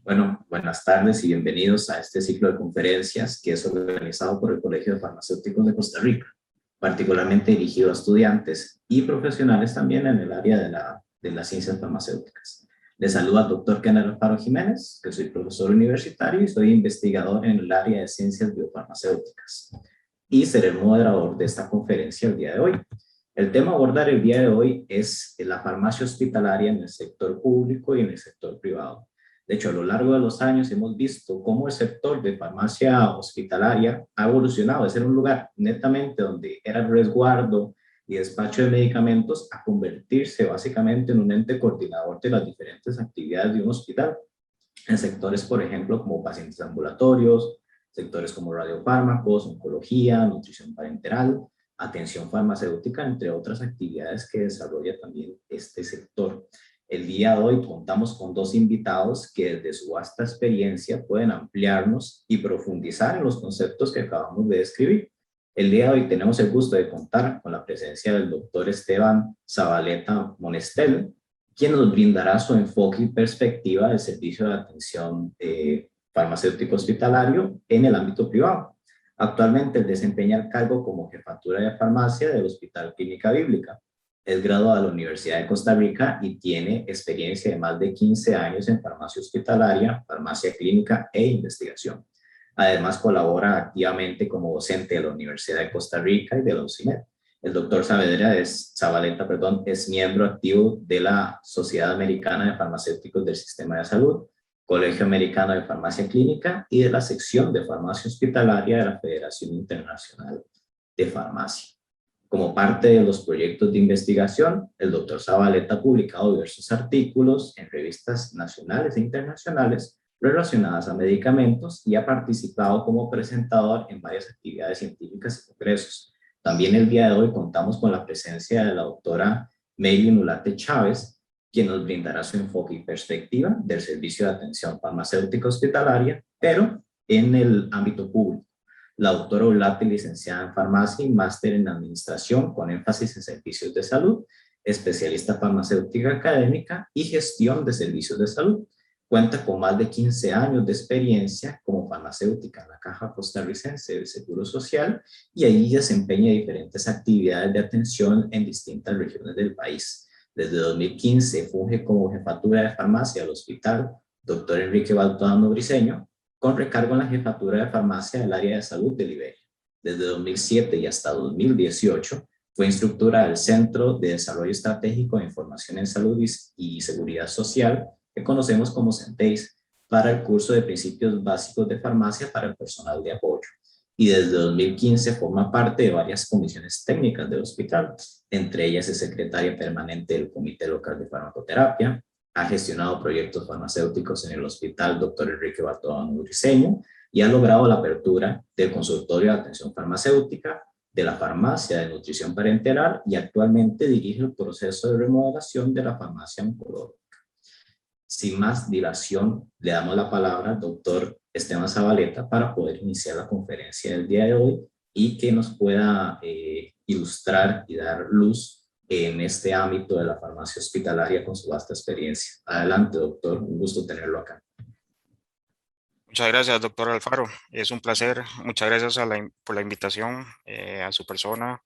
Bueno, buenas tardes y bienvenidos a este ciclo de conferencias que es organizado por el Colegio de Farmacéuticos de Costa Rica, particularmente dirigido a estudiantes y profesionales también en el área de las ciencias farmacéuticas. Les saluda el doctor Kenneth Alfaro Jiménez, que soy profesor universitario y soy investigador en el área de ciencias biofarmacéuticas. Y seré el moderador de esta conferencia el día de hoy. El tema a abordar el día de hoy es la farmacia hospitalaria en el sector público y en el sector privado. De hecho, a lo largo de los años hemos visto cómo el sector de farmacia hospitalaria ha evolucionado de ser un lugar netamente donde era resguardo y despacho de medicamentos a convertirse básicamente en un ente coordinador de las diferentes actividades de un hospital en sectores, por ejemplo, como pacientes ambulatorios, sectores como radiofármacos, oncología, nutrición parenteral, atención farmacéutica, entre otras actividades que desarrolla también este sector. El día de hoy contamos con dos invitados que desde su vasta experiencia pueden ampliarnos y profundizar en los conceptos que acabamos de describir. El día de hoy tenemos el gusto de contar con la presencia del doctor Esteban Zabaleta Monestel, quien nos brindará su enfoque y perspectiva del servicio de atención farmacéutico hospitalario en el ámbito privado. Actualmente desempeña el cargo como jefatura de farmacia del Hospital Clínica Bíblica. Es graduado de la Universidad de Costa Rica y tiene experiencia de más de 15 años en farmacia hospitalaria, farmacia clínica e investigación. Además, colabora activamente como docente de la Universidad de Costa Rica y de la UCIMED. El doctor Zabaleta es miembro activo de la Sociedad Americana de Farmacéuticos del Sistema de Salud, Colegio Americano de Farmacia Clínica y de la sección de farmacia hospitalaria de la Federación Internacional de Farmacia. Como parte de los proyectos de investigación, el doctor Zabaleta ha publicado diversos artículos en revistas nacionales e internacionales relacionadas a medicamentos y ha participado como presentador en varias actividades científicas y congresos. También el día de hoy contamos con la presencia de la doctora Meili Ulate Chávez, quien nos brindará su enfoque y perspectiva del servicio de atención farmacéutica hospitalaria, pero en el ámbito público. La doctora Ulate, licenciada en farmacia y máster en administración con énfasis en servicios de salud, especialista farmacéutica académica y gestión de servicios de salud. Cuenta con más de 15 años de experiencia como farmacéutica en la Caja Costarricense del Seguro Social y ahí desempeña diferentes actividades de atención en distintas regiones del país. Desde 2015 funge como jefatura de farmacia del Hospital Dr. Enrique Baltodano Briceño, con recargo en la jefatura de farmacia del área de salud de Liberia. Desde 2007 y hasta 2018 fue instructora del Centro de Desarrollo Estratégico de Información en Salud y Seguridad Social, que conocemos como CENTEIS, para el curso de Principios Básicos de Farmacia para el personal de apoyo. Y desde 2015 forma parte de varias comisiones técnicas del hospital, entre ellas es secretaria permanente del Comité Local de Farmacoterapia, ha gestionado proyectos farmacéuticos en el Hospital Dr. Enrique Bartolomé Briceño y ha logrado la apertura del consultorio de atención farmacéutica, de la farmacia de nutrición parenteral y actualmente dirige el proceso de remodelación de la farmacia oncológica. Sin más dilación, le damos la palabra al doctor Esteban Zabaleta para poder iniciar la conferencia del día de hoy y que nos pueda ilustrar y dar luz en este ámbito de la farmacia hospitalaria con su vasta experiencia. Adelante, doctor, un gusto tenerlo acá. Muchas gracias, doctor Alfaro. Es un placer. Muchas gracias por la invitación, a su persona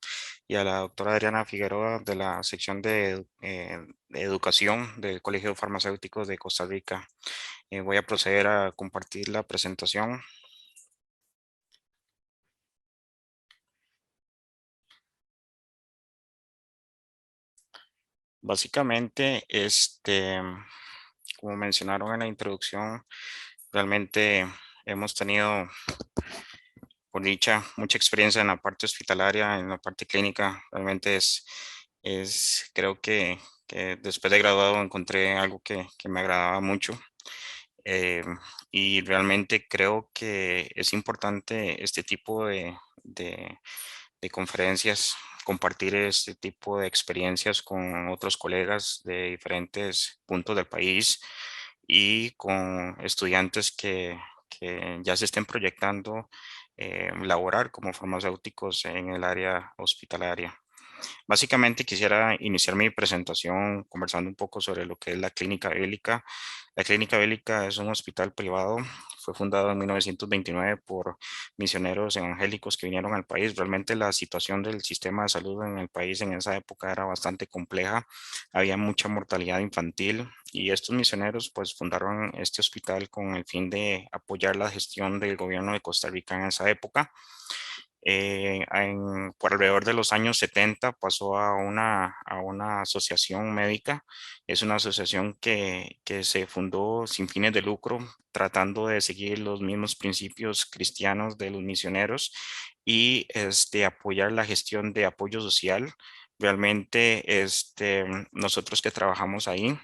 y a la doctora Adriana Figueroa de la sección de educación del Colegio de Farmacéuticos de Costa Rica. Voy a proceder a compartir la presentación. Básicamente, como mencionaron en la introducción, realmente hemos tenido, por dicha, mucha experiencia en la parte hospitalaria, en la parte clínica. Realmente creo que después de graduado encontré algo que me agradaba mucho. eh, y realmente creo que es importante este tipo de conferencias, compartir este tipo de experiencias con otros colegas de diferentes puntos del país y con estudiantes que ya se estén proyectando laborar como farmacéuticos en el área hospitalaria. Básicamente quisiera iniciar mi presentación conversando un poco sobre lo que es la Clínica Bélica. La Clínica Bélica es un hospital privado, fue fundado en 1929 por misioneros evangélicos que vinieron al país. Realmente la situación del sistema de salud en el país en esa época era bastante compleja, había mucha mortalidad infantil y estos misioneros pues fundaron este hospital con el fin de apoyar la gestión del gobierno de Costa Rica en esa época. Por alrededor de los años 70 pasó a una asociación médica. Es una asociación que se fundó sin fines de lucro, tratando de seguir los mismos principios cristianos de los misioneros y apoyar la gestión de apoyo social. Realmente nosotros que trabajamos ahí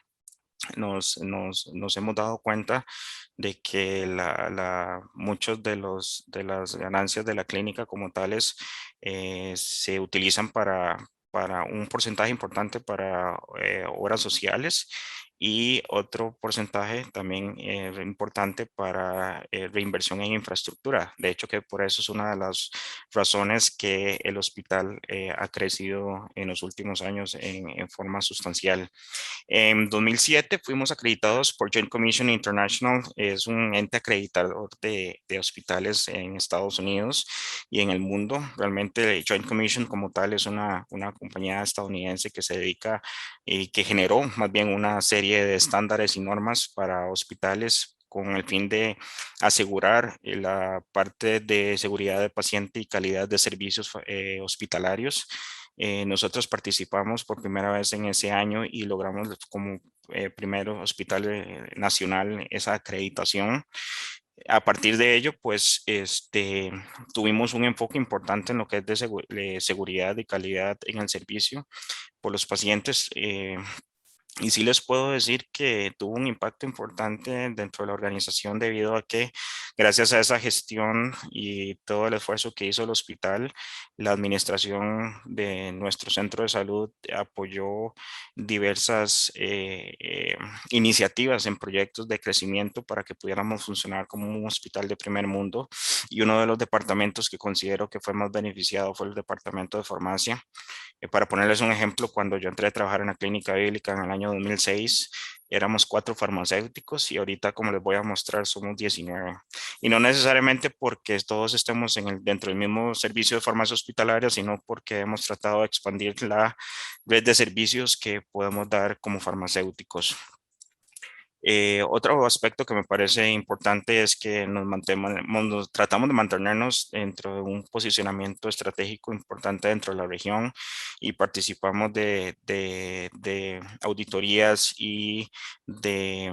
nos hemos dado cuenta de que muchos de las ganancias de la clínica como tales se utilizan para un porcentaje importante para obras sociales y otro porcentaje también importante para reinversión en infraestructura. De hecho, que por eso es una de las razones que el hospital ha crecido en los últimos años en forma sustancial. En 2007 fuimos acreditados por Joint Commission International, es un ente acreditador de hospitales en Estados Unidos y en el mundo. Realmente Joint Commission como tal es una compañía estadounidense que se dedica y que generó más bien una serie de estándares y normas para hospitales con el fin de asegurar la parte de seguridad del paciente y calidad de servicios hospitalarios. Nosotros participamos por primera vez en ese año y logramos como primer hospital nacional esa acreditación. A partir de ello, pues tuvimos un enfoque importante en lo que es de seguridad y calidad en el servicio por los pacientes. Y sí les puedo decir que tuvo un impacto importante dentro de la organización debido a que gracias a esa gestión y todo el esfuerzo que hizo el hospital, la administración de nuestro centro de salud apoyó diversas iniciativas en proyectos de crecimiento para que pudiéramos funcionar como un hospital de primer mundo. Y uno de los departamentos que considero que fue más beneficiado fue el departamento de farmacia. Para ponerles un ejemplo, cuando yo entré a trabajar en la clínica bíblica en el año 2006, éramos 4 farmacéuticos y ahorita, como les voy a mostrar, somos 19. Y no necesariamente porque todos estemos dentro del mismo servicio de farmacia hospitalaria, sino porque hemos tratado de expandir la red de servicios que podemos dar como farmacéuticos. Otro aspecto que me parece importante es que tratamos de mantenernos dentro de un posicionamiento estratégico importante dentro de la región y participamos de auditorías y de,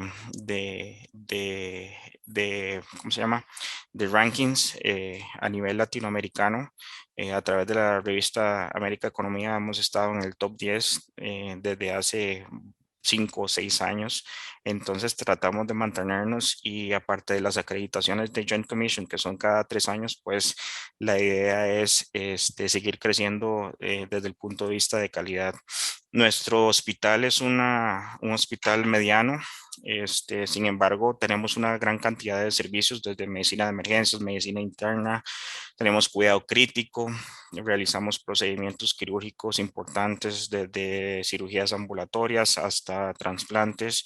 ¿cómo se llama? De rankings a nivel latinoamericano. A través de la revista América Economía hemos estado en el top 10 desde hace 5 o 6 años. Entonces tratamos de mantenernos y aparte de las acreditaciones de Joint Commission, que son cada 3 años, pues la idea es seguir creciendo desde el punto de vista de calidad. Nuestro hospital es un hospital mediano. Sin embargo, tenemos una gran cantidad de servicios desde medicina de emergencias, medicina interna, tenemos cuidado crítico, realizamos procedimientos quirúrgicos importantes desde cirugías ambulatorias hasta trasplantes.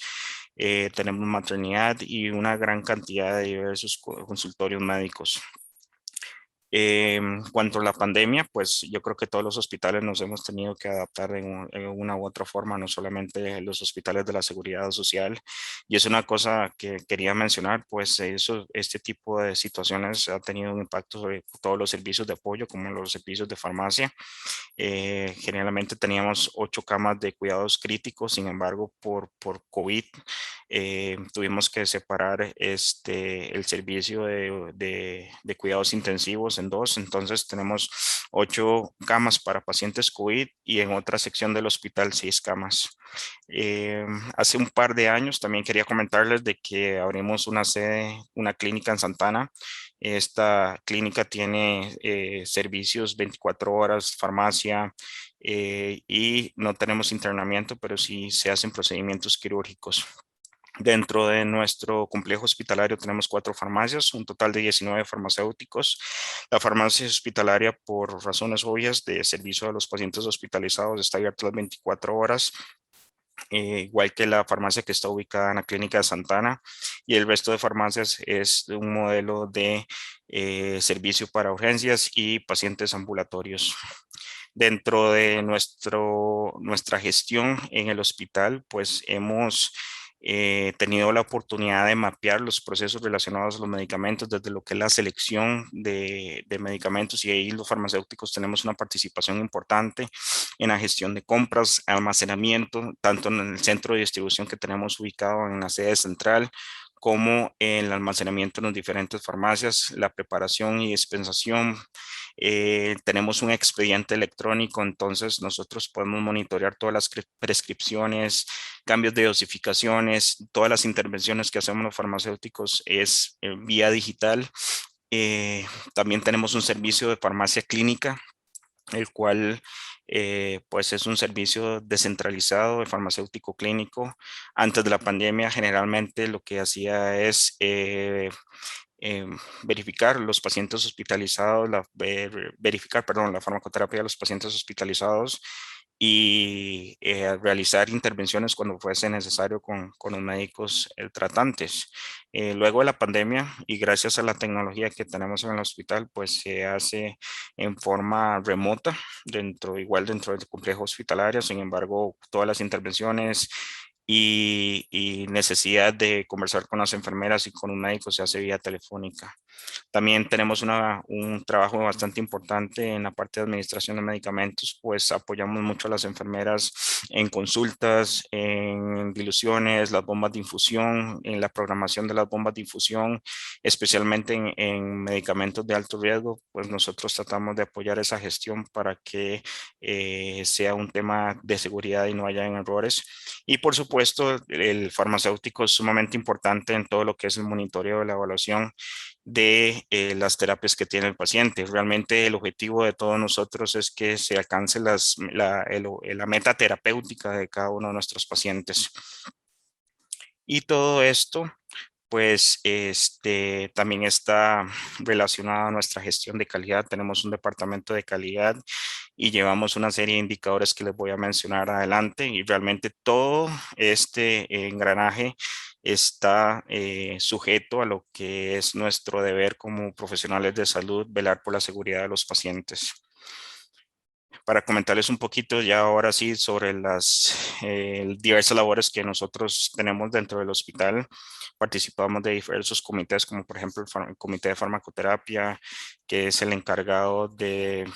Tenemos maternidad y una gran cantidad de diversos consultorios médicos. En cuanto a la pandemia, pues yo creo que todos los hospitales nos hemos tenido que adaptar en una u otra forma, no solamente los hospitales de la seguridad social. Y es una cosa que quería mencionar, pues este tipo de situaciones ha tenido un impacto sobre todos los servicios de apoyo, como los servicios de farmacia. Generalmente teníamos 8 camas de cuidados críticos, sin embargo, por COVID tuvimos que separar el servicio de cuidados intensivos en dos. Entonces tenemos 8 camas para pacientes COVID y en otra sección del hospital 6 camas. Hace un par de años también quería comentarles de que abrimos una sede, una clínica en Santana. Esta clínica tiene servicios 24 horas, farmacia y no tenemos internamiento, pero sí se hacen procedimientos quirúrgicos. Dentro de nuestro complejo hospitalario tenemos 4 farmacias, un total de 19 farmacéuticos. La farmacia hospitalaria, por razones obvias de servicio a los pacientes hospitalizados, está abierta las 24 horas, igual que la farmacia que está ubicada en la Clínica de Santana, y el resto de farmacias es un modelo de servicio para urgencias y pacientes ambulatorios. Dentro de nuestra gestión en el hospital, pues hemos tenido la oportunidad de mapear los procesos relacionados a los medicamentos, desde lo que es la selección de medicamentos, y ahí los farmacéuticos tenemos una participación importante en la gestión de compras, almacenamiento, tanto en el centro de distribución que tenemos ubicado en la sede central, como en el almacenamiento en las diferentes farmacias, la preparación y dispensación. Tenemos un expediente electrónico, entonces nosotros podemos monitorear todas las prescripciones, cambios de dosificaciones, todas las intervenciones que hacemos los farmacéuticos es vía digital. Eh, También tenemos un servicio de farmacia clínica, el cual pues es un servicio descentralizado de farmacéutico clínico. Antes de la pandemia, generalmente lo que hacía es verificar los pacientes hospitalizados, verificar, perdón, la farmacoterapia de los pacientes hospitalizados, y realizar intervenciones cuando fuese necesario con los médicos tratantes. Luego de la pandemia, y gracias a la tecnología que tenemos en el hospital, pues se hace en forma remota, igual dentro del complejo hospitalario. Sin embargo, todas las intervenciones y necesidad de conversar con las enfermeras y con un médico se hace vía telefónica. También tenemos un trabajo bastante importante en la parte de administración de medicamentos, pues apoyamos mucho a las enfermeras en consultas, en diluciones, las bombas de infusión, en la programación de las bombas de infusión, especialmente en medicamentos de alto riesgo. Pues nosotros tratamos de apoyar esa gestión para que sea un tema de seguridad y no haya errores. Y por supuesto, el farmacéutico es sumamente importante en todo lo que es el monitoreo de la evaluación de las terapias que tiene el paciente. Realmente el objetivo de todos nosotros es que se alcance la meta terapéutica de cada uno de nuestros pacientes. Y todo esto, pues, también está relacionado a nuestra gestión de calidad. Tenemos un departamento de calidad y llevamos una serie de indicadores que les voy a mencionar adelante, y realmente todo este engranaje está sujeto a lo que es nuestro deber como profesionales de salud, velar por la seguridad de los pacientes. Para comentarles un poquito ya ahora sí sobre las diversas labores que nosotros tenemos dentro del hospital. Participamos de diversos comités, como por ejemplo el comité de farmacoterapia, que es el encargado de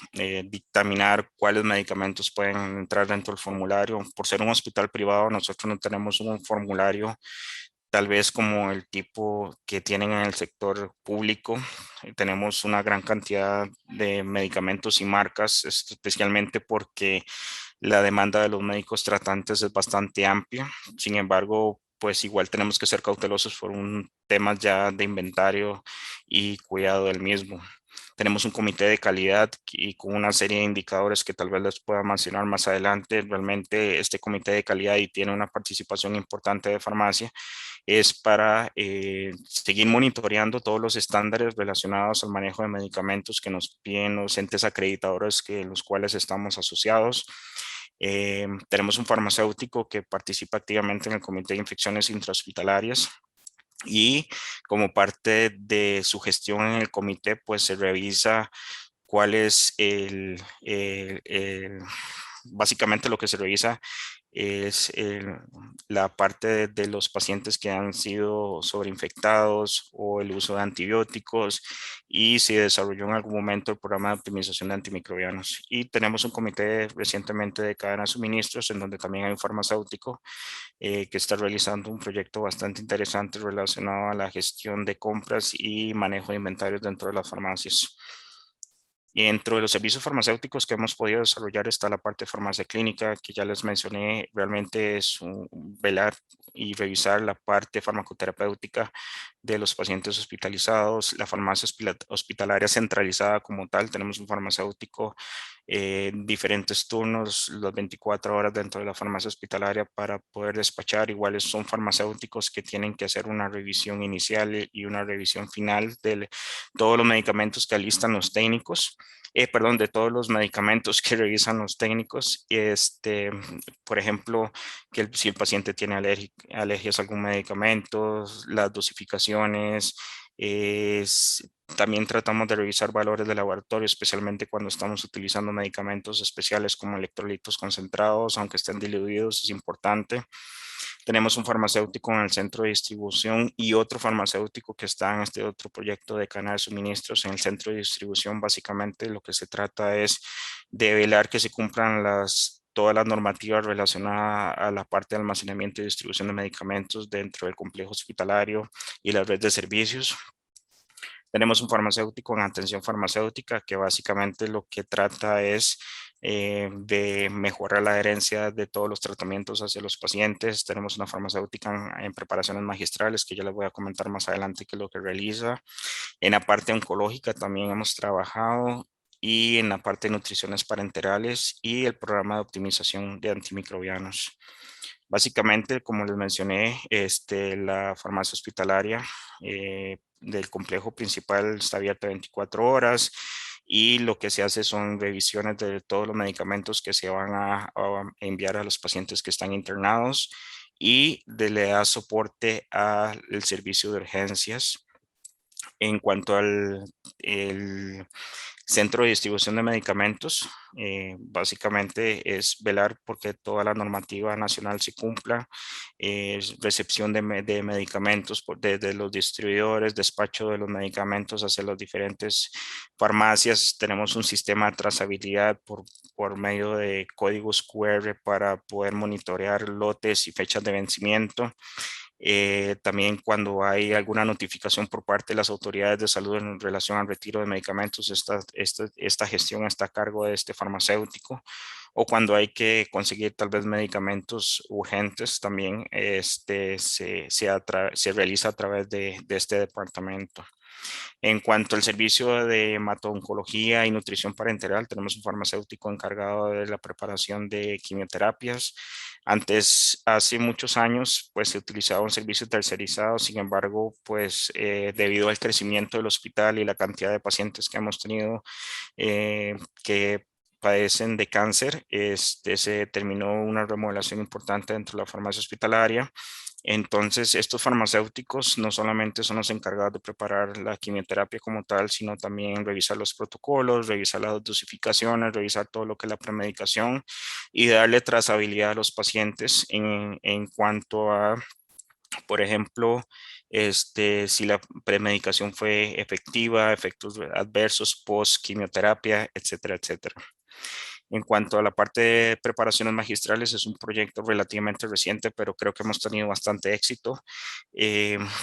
dictaminar cuáles medicamentos pueden entrar dentro del formulario. Por ser un hospital privado, nosotros no tenemos un formulario tal vez como el tipo que tienen en el sector público. Tenemos una gran cantidad de medicamentos y marcas, especialmente porque la demanda de los médicos tratantes es bastante amplia. Sin embargo, pues igual tenemos que ser cautelosos por un tema ya de inventario y cuidado del mismo. Tenemos un comité de calidad y con una serie de indicadores que tal vez les pueda mencionar más adelante. Realmente este comité de calidad, y tiene una participación importante de farmacia, es para seguir monitoreando todos los estándares relacionados al manejo de medicamentos que nos piden los entes acreditadores los cuales estamos asociados. Tenemos un farmacéutico que participa activamente en el Comité de Infecciones Intrahospitalarias, y como parte de su gestión en el comité, pues se revisa cuál es básicamente lo que se revisa es la parte de los pacientes que han sido sobreinfectados o el uso de antibióticos, y si desarrolló en algún momento el programa de optimización de antimicrobianos. Y tenemos un comité recientemente de cadena de suministros, en donde también hay un farmacéutico que está realizando un proyecto bastante interesante relacionado a la gestión de compras y manejo de inventarios dentro de las farmacias. Y dentro de los servicios farmacéuticos que hemos podido desarrollar está la parte de farmacia clínica, que ya les mencioné. Realmente es velar y revisar la parte farmacoterapéutica de los pacientes hospitalizados. La farmacia hospitalaria centralizada como tal, tenemos un farmacéutico diferentes turnos, las 24 horas dentro de la farmacia hospitalaria para poder despachar. Iguales son farmacéuticos que tienen que hacer una revisión inicial y una revisión final de todos los medicamentos que alistan los técnicos. Perdón, de todos los medicamentos que revisan los técnicos. Por ejemplo, si el paciente tiene alergias a algún medicamento, las dosificaciones, también tratamos de revisar valores de laboratorio, especialmente cuando estamos utilizando medicamentos especiales como electrolitos concentrados, aunque estén diluidos, es importante. Tenemos un farmacéutico en el centro de distribución y otro farmacéutico que está en este otro proyecto de cadena de suministros en el centro de distribución. Básicamente lo que se trata es de velar que se cumplan todas las normativas relacionadas a la parte de almacenamiento y distribución de medicamentos dentro del complejo hospitalario y la red de servicios. Tenemos un farmacéutico en atención farmacéutica que básicamente lo que trata es de mejorar la adherencia de todos los tratamientos hacia los pacientes. Tenemos una farmacéutica en preparaciones magistrales que ya les voy a comentar más adelante qué es lo que realiza. En la parte oncológica también hemos trabajado y en la parte de nutriciones parenterales y el programa de optimización de antimicrobianos. Básicamente, como les mencioné, la farmacia hospitalaria del complejo principal está abierta 24 horas y lo que se hace son revisiones de todos los medicamentos que se van a enviar a los pacientes que están internados y le da soporte al servicio de urgencias. En cuanto al el centro de distribución de medicamentos, básicamente es velar porque toda la normativa nacional se cumpla, recepción de medicamentos desde los distribuidores, despacho de los medicamentos hacia las diferentes farmacias. Tenemos un sistema de trazabilidad por medio de códigos QR para poder monitorear lotes y fechas de vencimiento. También cuando hay alguna notificación por parte de las autoridades de salud en relación al retiro de medicamentos, esta gestión está a cargo de este farmacéutico. O cuando hay que conseguir tal vez medicamentos urgentes, también se realiza a través de este departamento. En cuanto al servicio de hemato-oncología y nutrición parenteral, tenemos un farmacéutico encargado de la preparación de quimioterapias. Antes, hace muchos años, pues se utilizaba un servicio tercerizado. Sin embargo, pues debido al crecimiento del hospital y la cantidad de pacientes que hemos tenido que padecen de cáncer, se determinó una remodelación importante dentro de la farmacia hospitalaria. Entonces, estos farmacéuticos no solamente son los encargados de preparar la quimioterapia como tal, sino también revisar los protocolos, revisar las dosificaciones, revisar todo lo que es la premedicación y darle trazabilidad a los pacientes en cuanto a, por ejemplo, si la premedicación fue efectiva, efectos adversos post quimioterapia, etcétera, etcétera. En cuanto a la parte de preparaciones magistrales, es un proyecto relativamente reciente, pero creo que hemos tenido bastante éxito.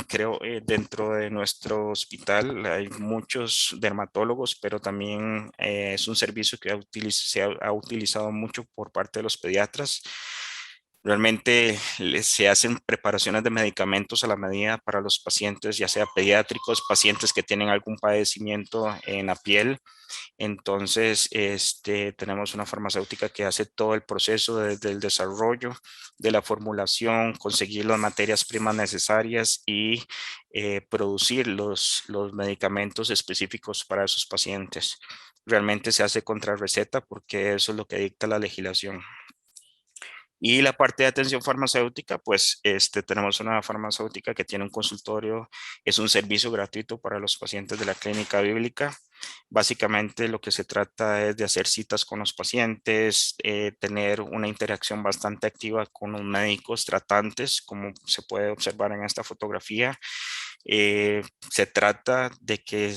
Creo dentro de nuestro hospital hay muchos dermatólogos, pero también es un servicio que se ha utilizado mucho por parte de los pediatras. Realmente se hacen preparaciones de medicamentos a la medida para los pacientes, ya sea pediátricos, pacientes que tienen algún padecimiento en la piel. Entonces, tenemos una farmacéutica que hace todo el proceso desde el desarrollo de la formulación, conseguir las materias primas necesarias y producir los medicamentos específicos para esos pacientes. Realmente se hace contra receta porque eso es lo que dicta la legislación. Y la parte de atención farmacéutica, pues tenemos una farmacéutica que tiene un consultorio, es un servicio gratuito para los pacientes de la clínica bíblica. Básicamente lo que se trata es de hacer citas con los pacientes, tener una interacción bastante activa con los médicos tratantes, como se puede observar en esta fotografía. Se trata de que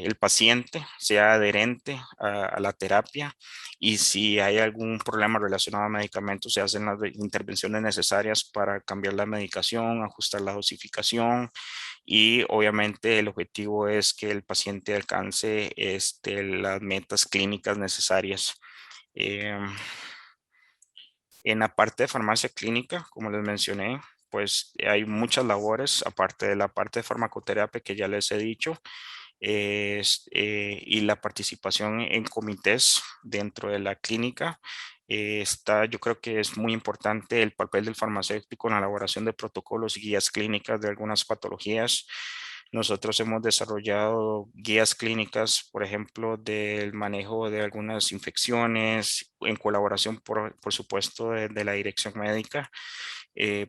el paciente sea adherente a la terapia y si hay algún problema relacionado a medicamentos, se hacen las intervenciones necesarias para cambiar la medicación, ajustar la dosificación y obviamente el objetivo es que el paciente alcance las metas clínicas necesarias. En la parte de farmacia clínica, como les mencioné, pues hay muchas labores, aparte de la parte de farmacoterapia que ya les he dicho, y la participación en comités dentro de la clínica. Yo creo que es muy importante el papel del farmacéutico en la elaboración de protocolos y guías clínicas de algunas patologías. Nosotros hemos desarrollado guías clínicas, por ejemplo, del manejo de algunas infecciones en colaboración, por supuesto, de la dirección médica,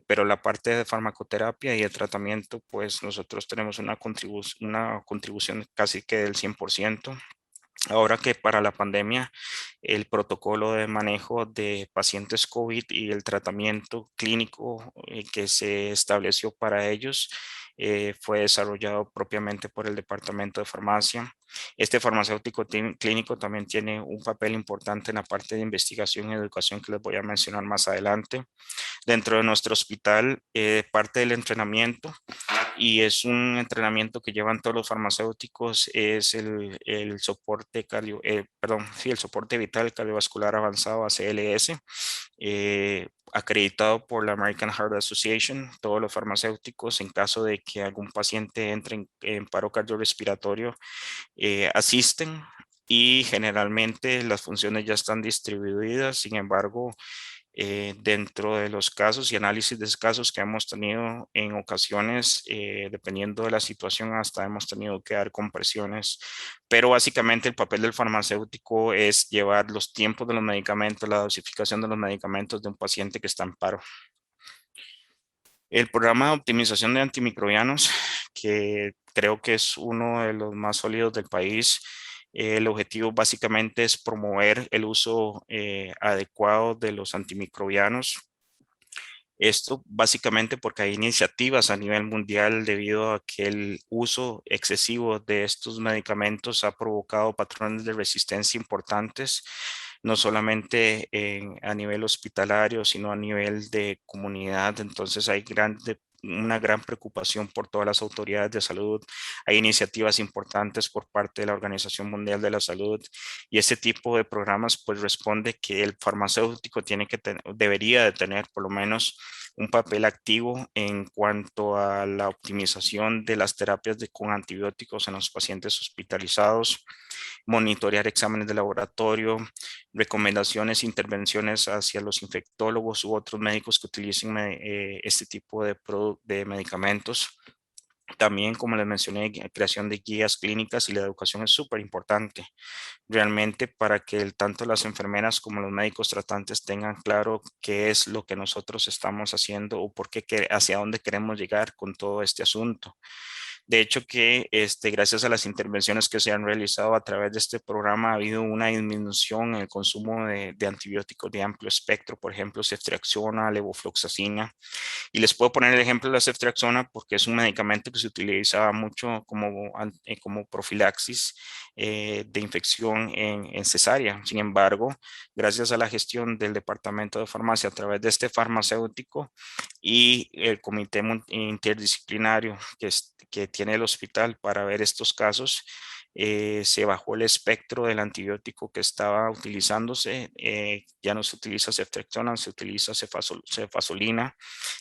pero la parte de farmacoterapia y el tratamiento, pues nosotros tenemos una contribución casi que del 100%. Ahora que para la pandemia el protocolo de manejo de pacientes COVID y el tratamiento clínico que se estableció para ellos fue desarrollado propiamente por el Departamento de Farmacia. Este farmacéutico clínico también tiene un papel importante en la parte de investigación y educación que les voy a mencionar más adelante. Dentro de nuestro hospital, parte del entrenamiento, y es un entrenamiento que llevan todos los farmacéuticos, es el soporte sí, el soporte vital cardiovascular avanzado ACLS, acreditado por la American Heart Association. Todos los farmacéuticos, en caso de que algún paciente entre en paro cardiorrespiratorio, asisten, y generalmente las funciones ya están distribuidas. Sin embargo, dentro de los casos y análisis de esos casos que hemos tenido en ocasiones, dependiendo de la situación, hasta hemos tenido que dar compresiones, pero básicamente el papel del farmacéutico es llevar los tiempos de los medicamentos, la dosificación de los medicamentos de un paciente que está en paro. El programa de optimización de antimicrobianos, que creo que es uno de los más sólidos del país, el objetivo básicamente es promover el uso adecuado de los antimicrobianos. Esto básicamente porque hay iniciativas a nivel mundial debido a que el uso excesivo de estos medicamentos ha provocado patrones de resistencia importantes, no solamente a nivel hospitalario, sino a nivel de comunidad. Entonces hay una gran preocupación por todas las autoridades de salud. Hay iniciativas importantes por parte de la Organización Mundial de la Salud, y este tipo de programas pues responde que el farmacéutico debería de tener por lo menos un papel activo en cuanto a la optimización de las terapias con antibióticos en los pacientes hospitalizados, monitorear exámenes de laboratorio, recomendaciones, intervenciones hacia los infectólogos u otros médicos que utilicen este tipo de medicamentos. También, como les mencioné, creación de guías clínicas, y la educación es súper importante realmente para que tanto las enfermeras como los médicos tratantes tengan claro qué es lo que nosotros estamos haciendo o por qué, hacia dónde queremos llegar con todo este asunto. De hecho, que gracias a las intervenciones que se han realizado a través de este programa, ha habido una disminución en el consumo de antibióticos de amplio espectro, por ejemplo, ceftriaxona, levofloxacina. Y les puedo poner el ejemplo de la ceftriaxona porque es un medicamento que se utilizaba mucho como profilaxis de infección en cesárea. Sin embargo, gracias a la gestión del Departamento de Farmacia a través de este farmacéutico y el comité interdisciplinario que tiene el hospital para ver estos casos, se bajó el espectro del antibiótico que estaba utilizándose. Ya no se utiliza ceftriaxona, se utiliza cefazolina,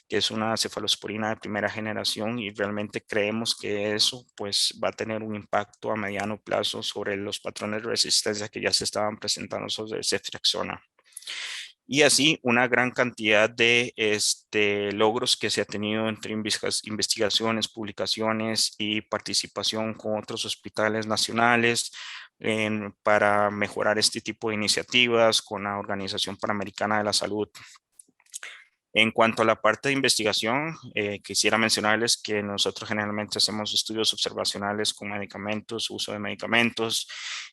que es una cefalosporina de primera generación, y realmente creemos que eso pues va a tener un impacto a mediano plazo sobre los patrones de resistencia que ya se estaban presentando sobre ceftriaxona. Y así una gran cantidad de logros que se ha tenido entre investigaciones, publicaciones y participación con otros hospitales nacionales para mejorar este tipo de iniciativas con la Organización Panamericana de la Salud. En cuanto a la parte de investigación, quisiera mencionarles que nosotros generalmente hacemos estudios observacionales con medicamentos, uso de medicamentos.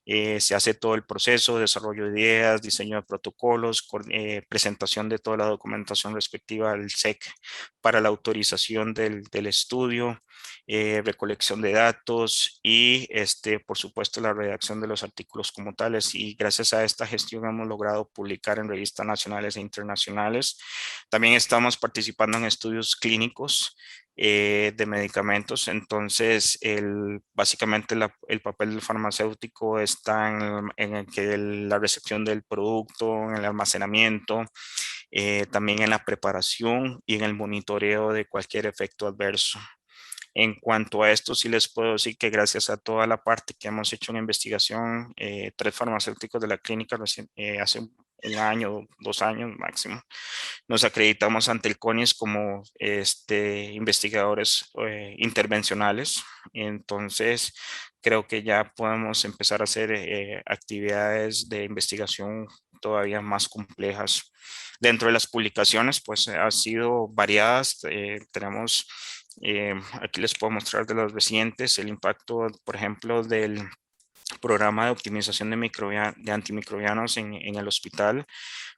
Se hace todo el proceso, desarrollo de ideas, diseño de protocolos, presentación de toda la documentación respectiva al SEC para la autorización del estudio, recolección de datos y, por supuesto, la redacción de los artículos como tales. Y gracias a esta gestión hemos logrado publicar en revistas nacionales e internacionales. También estamos participando en estudios clínicos de medicamentos. Entonces, básicamente el papel del farmacéutico está en la recepción del producto, en el almacenamiento, también en la preparación y en el monitoreo de cualquier efecto adverso. En cuanto a esto, sí les puedo decir que gracias a toda la parte que hemos hecho en investigación, 3 farmacéuticos de la clínica hace un año, 2 años máximo, nos acreditamos ante el CONIES como investigadores intervencionales. Entonces, creo que ya podemos empezar a hacer actividades de investigación todavía más complejas. Dentro de las publicaciones, pues han sido variadas. Tenemos, aquí les puedo mostrar de los recientes, el impacto, por ejemplo, del programa de optimización de antimicrobianos en el hospital.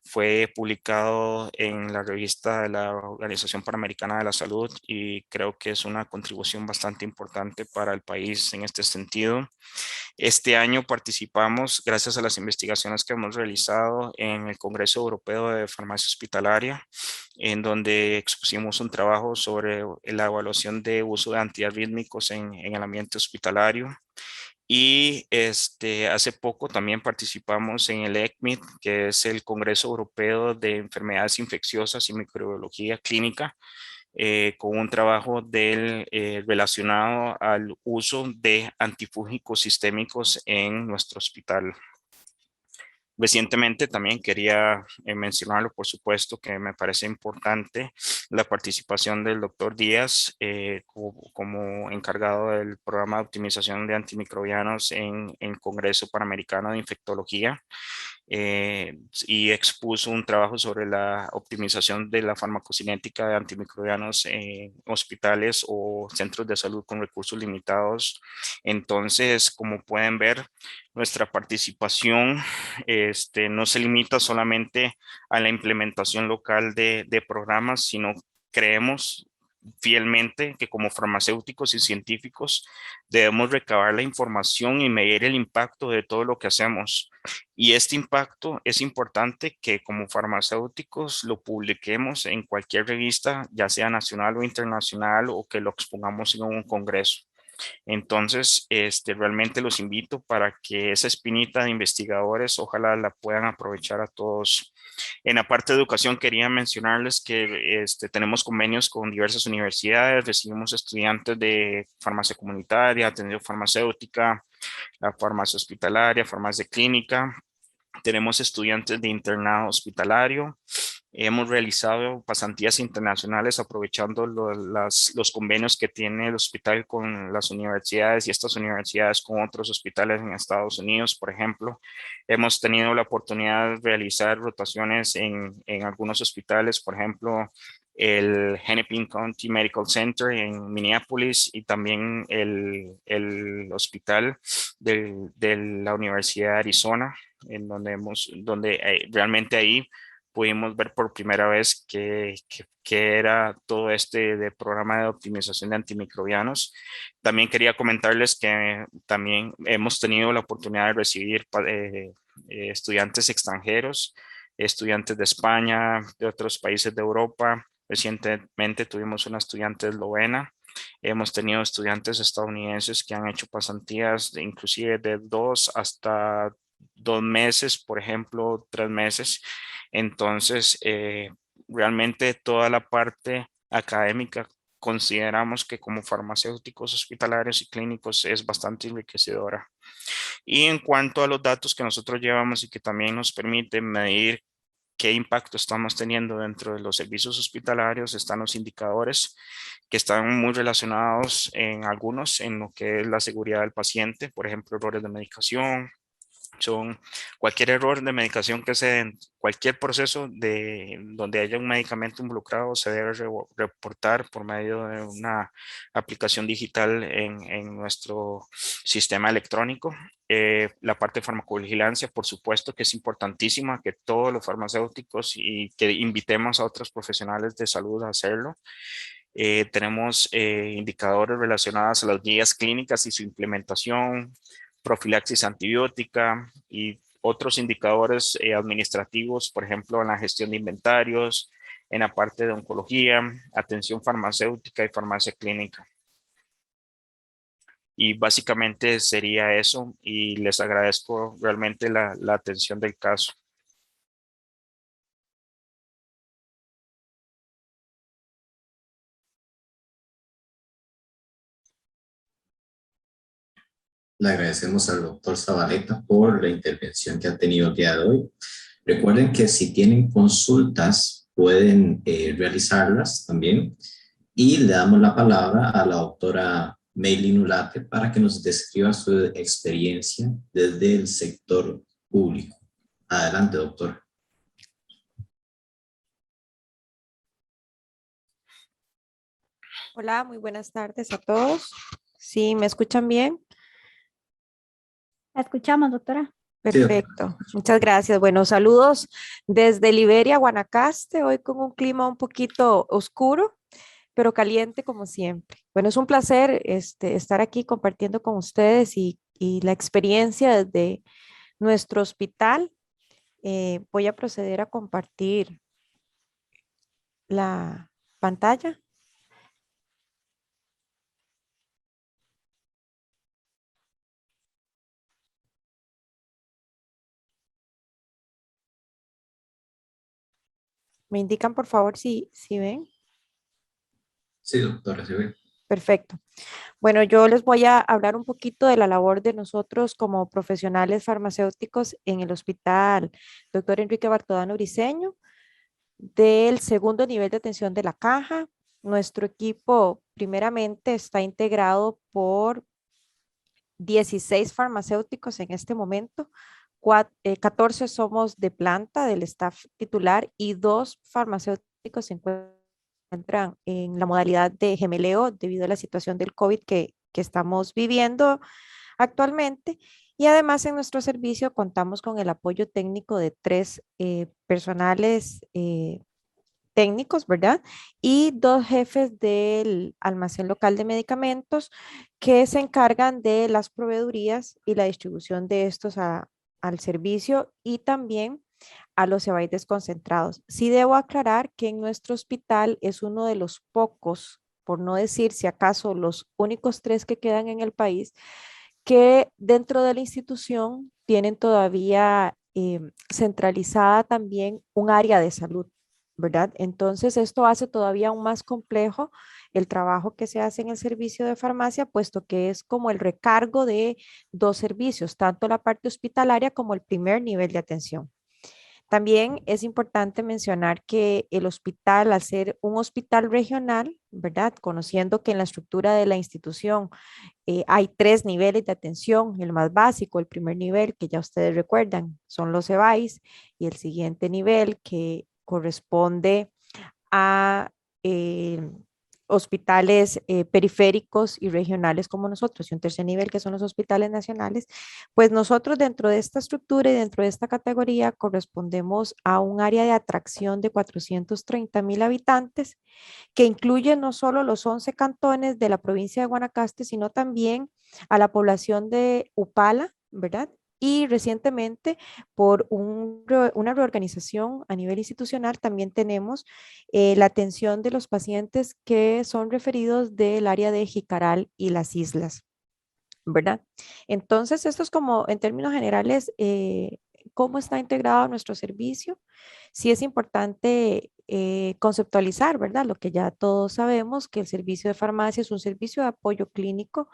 Fue publicado en la revista de la Organización Panamericana de la Salud y creo que es una contribución bastante importante para el país en este sentido. Este año participamos, gracias a las investigaciones que hemos realizado, en el Congreso Europeo de Farmacia Hospitalaria, en donde expusimos un trabajo sobre la evaluación de uso de antiarrítmicos en el ambiente hospitalario. Y hace poco también participamos en el ECMID, que es el Congreso Europeo de Enfermedades Infecciosas y Microbiología Clínica, con un trabajo relacionado al uso de antifúngicos sistémicos en nuestro hospital. Recientemente también quería mencionarlo, por supuesto, que me parece importante la participación del doctor Díaz como encargado del programa de optimización de antimicrobianos en el Congreso Panamericano de Infectología. Y expuso un trabajo sobre la optimización de la farmacocinética de antimicrobianos en hospitales o centros de salud con recursos limitados. Entonces, como pueden ver, nuestra participación no se limita solamente a la implementación local de programas, sino creemos fielmente que como farmacéuticos y científicos debemos recabar la información y medir el impacto de todo lo que hacemos. Y este impacto es importante que como farmacéuticos lo publiquemos en cualquier revista, ya sea nacional o internacional, o que lo expongamos en un congreso. Entonces, realmente los invito para que esa espinita de investigadores, ojalá la puedan aprovechar a todos. En la parte de educación quería mencionarles que tenemos convenios con diversas universidades, recibimos estudiantes de farmacia comunitaria, atención farmacéutica, la farmacia hospitalaria, farmacia clínica. Tenemos estudiantes de internado hospitalario. Hemos realizado pasantías internacionales aprovechando los convenios que tiene el hospital con las universidades y estas universidades con otros hospitales en Estados Unidos, por ejemplo. Hemos tenido la oportunidad de realizar rotaciones en algunos hospitales, por ejemplo, el Hennepin County Medical Center en Minneapolis y también el hospital de la Universidad de Arizona, en donde realmente ahí pudimos ver por primera vez que era todo de programa de optimización de antimicrobianos. También quería comentarles que también hemos tenido la oportunidad de recibir estudiantes extranjeros, estudiantes de España, de otros países de Europa. Recientemente tuvimos una estudiante eslovena. Hemos tenido estudiantes estadounidenses que han hecho pasantías inclusive de 2 hasta 2 meses, por ejemplo, 3 meses. Entonces, realmente toda la parte académica consideramos que como farmacéuticos hospitalarios y clínicos es bastante enriquecedora. Y en cuanto a los datos que nosotros llevamos y que también nos permiten medir qué impacto estamos teniendo dentro de los servicios hospitalarios, están los indicadores que están muy relacionados en algunos en lo que es la seguridad del paciente, por ejemplo, errores de medicación. Son cualquier error de medicación que se den, cualquier proceso donde haya un medicamento involucrado se debe reportar por medio de una aplicación digital en nuestro sistema electrónico. La parte de farmacovigilancia, por supuesto que es importantísima que todos los farmacéuticos y que invitemos a otros profesionales de salud a hacerlo. Tenemos indicadores relacionados a las guías clínicas y su implementación, profilaxis antibiótica y otros indicadores administrativos, por ejemplo, en la gestión de inventarios, en la parte de oncología, atención farmacéutica y farmacia clínica. Y básicamente sería eso y les agradezco realmente la atención del caso. Le agradecemos al doctor Zabaleta por la intervención que ha tenido el día de hoy. Recuerden que si tienen consultas, pueden realizarlas también. Y le damos la palabra a la doctora Meilin Ulate para que nos describa su experiencia desde el sector público. Adelante, doctor. Hola, muy buenas tardes a todos. ¿Sí me escuchan bien? La escuchamos, doctora. Sí, doctor. Perfecto, muchas gracias. Bueno, saludos desde Liberia, Guanacaste, hoy con un clima un poquito oscuro, pero caliente como siempre. Bueno, es un placer estar aquí compartiendo con ustedes y la experiencia desde nuestro hospital. Voy a proceder a compartir la pantalla. Me indican, por favor, si ven. Sí, doctora, sí, ve. Perfecto. Bueno, yo les voy a hablar un poquito de la labor de nosotros como profesionales farmacéuticos en el hospital Dr. Enrique Bartodano Briceño, del segundo nivel de atención de la caja. Nuestro equipo primeramente está integrado por 16 farmacéuticos en este momento. 14 somos de planta del staff titular y 2 farmacéuticos se encuentran en la modalidad de gemeleo debido a la situación del COVID que estamos viviendo actualmente. Y además en nuestro servicio contamos con el apoyo técnico de 3 personales técnicos, ¿verdad? Y 2 jefes del almacén local de medicamentos que se encargan de las proveedurías y la distribución de estos al servicio y también a los EBAIDES concentrados. Sí debo aclarar que en nuestro hospital es uno de los pocos, por no decir si acaso los únicos 3 que quedan en el país, que dentro de la institución tienen todavía centralizada también un área de salud, ¿verdad? Entonces, esto hace todavía aún más complejo el trabajo que se hace en el servicio de farmacia, puesto que es como el recargo de 2 servicios, tanto la parte hospitalaria como el primer nivel de atención. También es importante mencionar que el hospital, al ser un hospital regional, ¿verdad? Conociendo que en la estructura de la institución hay 3 niveles de atención, el más básico, el primer nivel, que ya ustedes recuerdan, son los EBAIS, y el siguiente nivel que corresponde a hospitales periféricos y regionales como nosotros, y un tercer nivel que son los hospitales nacionales, pues nosotros dentro de esta estructura y dentro de esta categoría correspondemos a un área de atracción de 430,000 habitantes, que incluye no solo los 11 cantones de la provincia de Guanacaste, sino también a la población de Upala, ¿verdad? Y recientemente, por una reorganización a nivel institucional, también tenemos la atención de los pacientes que son referidos del área de Jicaral y las islas, ¿verdad? Entonces, esto es como en términos generales, cómo está integrado nuestro servicio. Sí es importante conceptualizar, ¿verdad? Lo que ya todos sabemos, que el servicio de farmacia es un servicio de apoyo clínico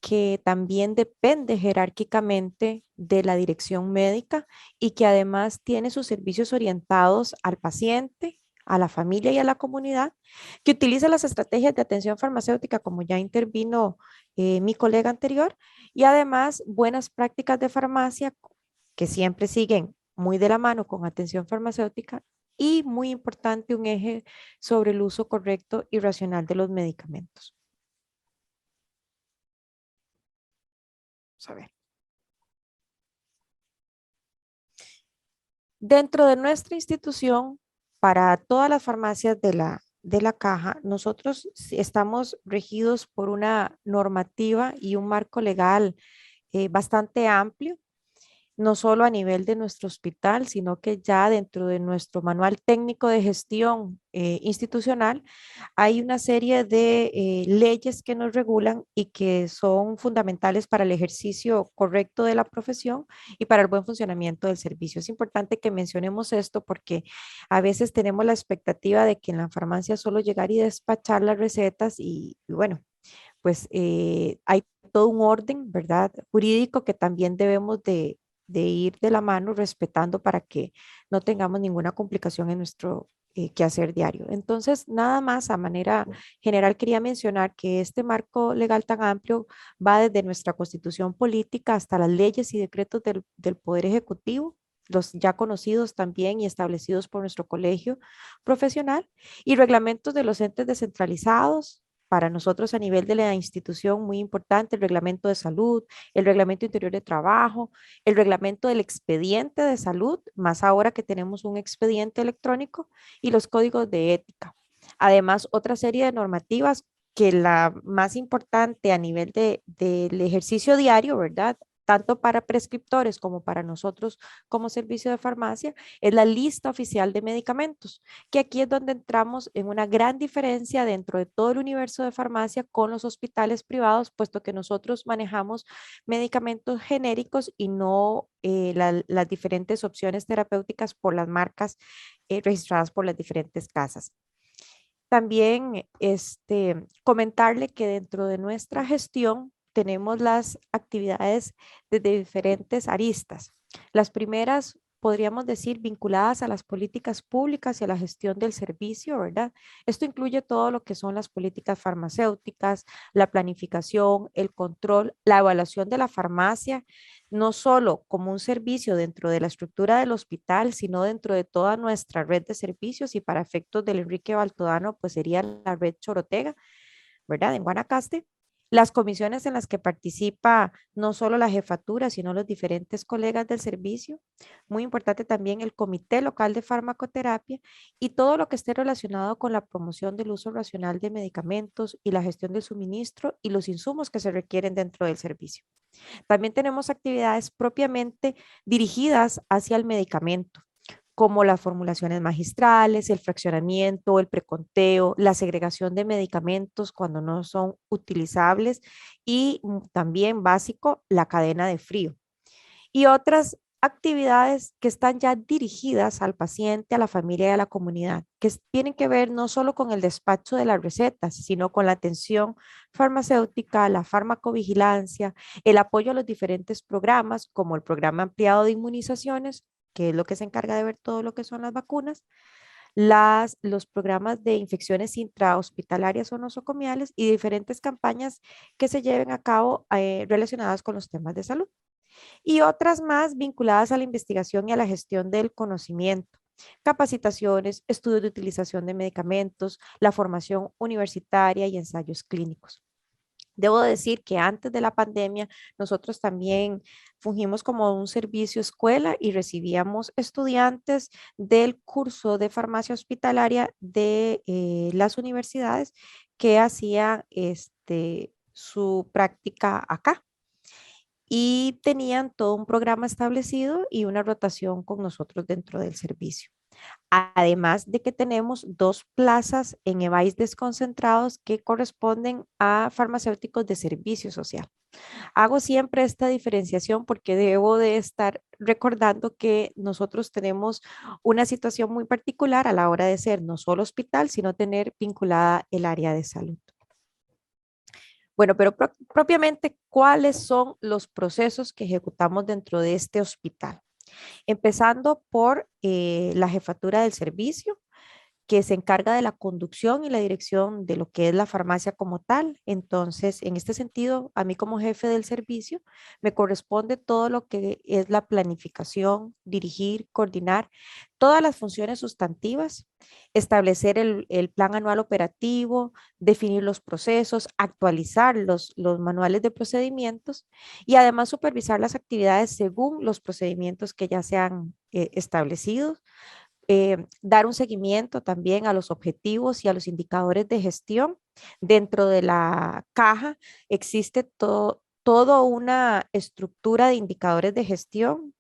que también depende jerárquicamente de la dirección médica y que además tiene sus servicios orientados al paciente, a la familia y a la comunidad, que utiliza las estrategias de atención farmacéutica, como ya intervino mi colega anterior, y además buenas prácticas de farmacia que siempre siguen muy de la mano con atención farmacéutica y muy importante un eje sobre el uso correcto y racional de los medicamentos. Vamos a ver. Dentro de nuestra institución, para todas las farmacias de la caja, nosotros estamos regidos por una normativa y un marco legal bastante amplio, no solo a nivel de nuestro hospital, sino que ya dentro de nuestro manual técnico de gestión institucional hay una serie de leyes que nos regulan y que son fundamentales para el ejercicio correcto de la profesión y para el buen funcionamiento del servicio. Es importante que mencionemos esto porque a veces tenemos la expectativa de que en la farmacia solo llegar y despachar las recetas y bueno, pues hay todo un orden, ¿verdad? Jurídico que también debemos de ir de la mano respetando para que no tengamos ninguna complicación en nuestro quehacer diario. Entonces, nada más a manera general quería mencionar que este marco legal tan amplio va desde nuestra constitución política hasta las leyes y decretos del Poder Ejecutivo, los ya conocidos también y establecidos por nuestro colegio profesional, y reglamentos de los entes descentralizados. Para nosotros a nivel de la institución, muy importante, el reglamento de salud, el reglamento interior de trabajo, el reglamento del expediente de salud, más ahora que tenemos un expediente electrónico, y los códigos de ética. Además, otra serie de normativas que la más importante a nivel del ejercicio diario, ¿verdad? Tanto para prescriptores como para nosotros como servicio de farmacia, es la lista oficial de medicamentos, que aquí es donde entramos en una gran diferencia dentro de todo el universo de farmacia con los hospitales privados, puesto que nosotros manejamos medicamentos genéricos y no las diferentes opciones terapéuticas por las marcas registradas por las diferentes casas. También comentarle que dentro de nuestra gestión tenemos las actividades desde diferentes aristas. Las primeras podríamos decir vinculadas a las políticas públicas y a la gestión del servicio, ¿verdad? Esto incluye todo lo que son las políticas farmacéuticas, la planificación, el control, la evaluación de la farmacia, no solo como un servicio dentro de la estructura del hospital, sino dentro de toda nuestra red de servicios, y para efectos del Enrique Baltodano, pues sería la red Chorotega, ¿verdad? En Guanacaste. Las comisiones en las que participa no solo la jefatura, sino los diferentes colegas del servicio. Muy importante también el comité local de farmacoterapia y todo lo que esté relacionado con la promoción del uso racional de medicamentos y la gestión del suministro y los insumos que se requieren dentro del servicio. También tenemos actividades propiamente dirigidas hacia el medicamento, como las formulaciones magistrales, el fraccionamiento, el preconteo, la segregación de medicamentos cuando no son utilizables y también básico, la cadena de frío. Y otras actividades que están ya dirigidas al paciente, a la familia y a la comunidad, que tienen que ver no solo con el despacho de las recetas, sino con la atención farmacéutica, la farmacovigilancia, el apoyo a los diferentes programas, como el programa ampliado de inmunizaciones, que es lo que se encarga de ver todo lo que son las vacunas, los programas de infecciones intrahospitalarias o nosocomiales y diferentes campañas que se lleven a cabo relacionadas con los temas de salud. Y otras más vinculadas a la investigación y a la gestión del conocimiento, capacitaciones, estudios de utilización de medicamentos, la formación universitaria y ensayos clínicos. Debo decir que antes de la pandemia nosotros también fungimos como un servicio escuela y recibíamos estudiantes del curso de farmacia hospitalaria de las universidades que hacían su práctica acá y tenían todo un programa establecido y una rotación con nosotros dentro del servicio. Además de que tenemos 2 plazas en EVAIS desconcentrados que corresponden a farmacéuticos de servicio social. Hago siempre esta diferenciación porque debo de estar recordando que nosotros tenemos una situación muy particular a la hora de ser no solo hospital, sino tener vinculada el área de salud. Bueno, pero propiamente, ¿cuáles son los procesos que ejecutamos dentro de este hospital? Empezando por la jefatura del servicio, que se encarga de la conducción y la dirección de lo que es la farmacia como tal. Entonces, en este sentido, a mí como jefe del servicio, me corresponde todo lo que es la planificación, dirigir, coordinar todas las funciones sustantivas, establecer el plan anual operativo, definir los procesos, actualizar los manuales de procedimientos y además supervisar las actividades según los procedimientos que ya se han establecido. Dar un seguimiento también a los objetivos y a los indicadores de gestión. Dentro de la caja existe toda una estructura de indicadores de gestión.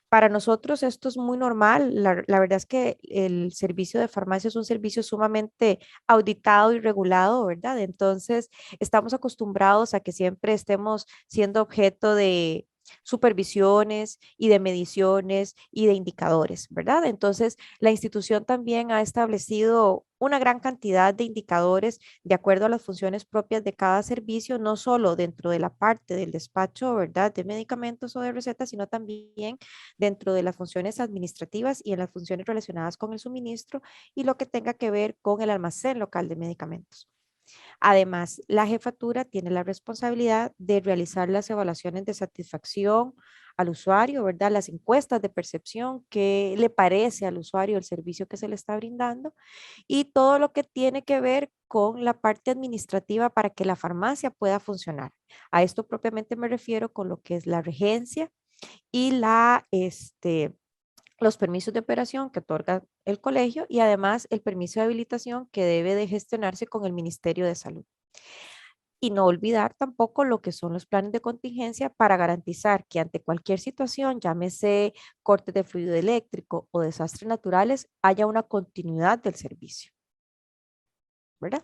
Para nosotros esto es muy normal. La verdad es que el servicio de farmacia es un servicio sumamente auditado y regulado, ¿verdad? Entonces, estamos acostumbrados a que siempre estemos siendo objeto de supervisiones y de mediciones y de indicadores, ¿verdad? Entonces, la institución también ha establecido una gran cantidad de indicadores de acuerdo a las funciones propias de cada servicio, no solo dentro de la parte del despacho, ¿verdad?, de medicamentos o de recetas, sino también dentro de las funciones administrativas y en las funciones relacionadas con el suministro y lo que tenga que ver con el almacén local de medicamentos. Además, la jefatura tiene la responsabilidad de realizar las evaluaciones de satisfacción al usuario, ¿verdad? Las encuestas de percepción, qué le parece al usuario el servicio que se le está brindando y todo lo que tiene que ver con la parte administrativa para que la farmacia pueda funcionar. A esto propiamente me refiero con lo que es la regencia y los permisos de operación que otorga el colegio y además el permiso de habilitación que debe de gestionarse con el Ministerio de Salud. Y no olvidar tampoco lo que son los planes de contingencia para garantizar que ante cualquier situación, llámese corte de fluido eléctrico o desastres naturales, haya una continuidad del servicio, ¿verdad?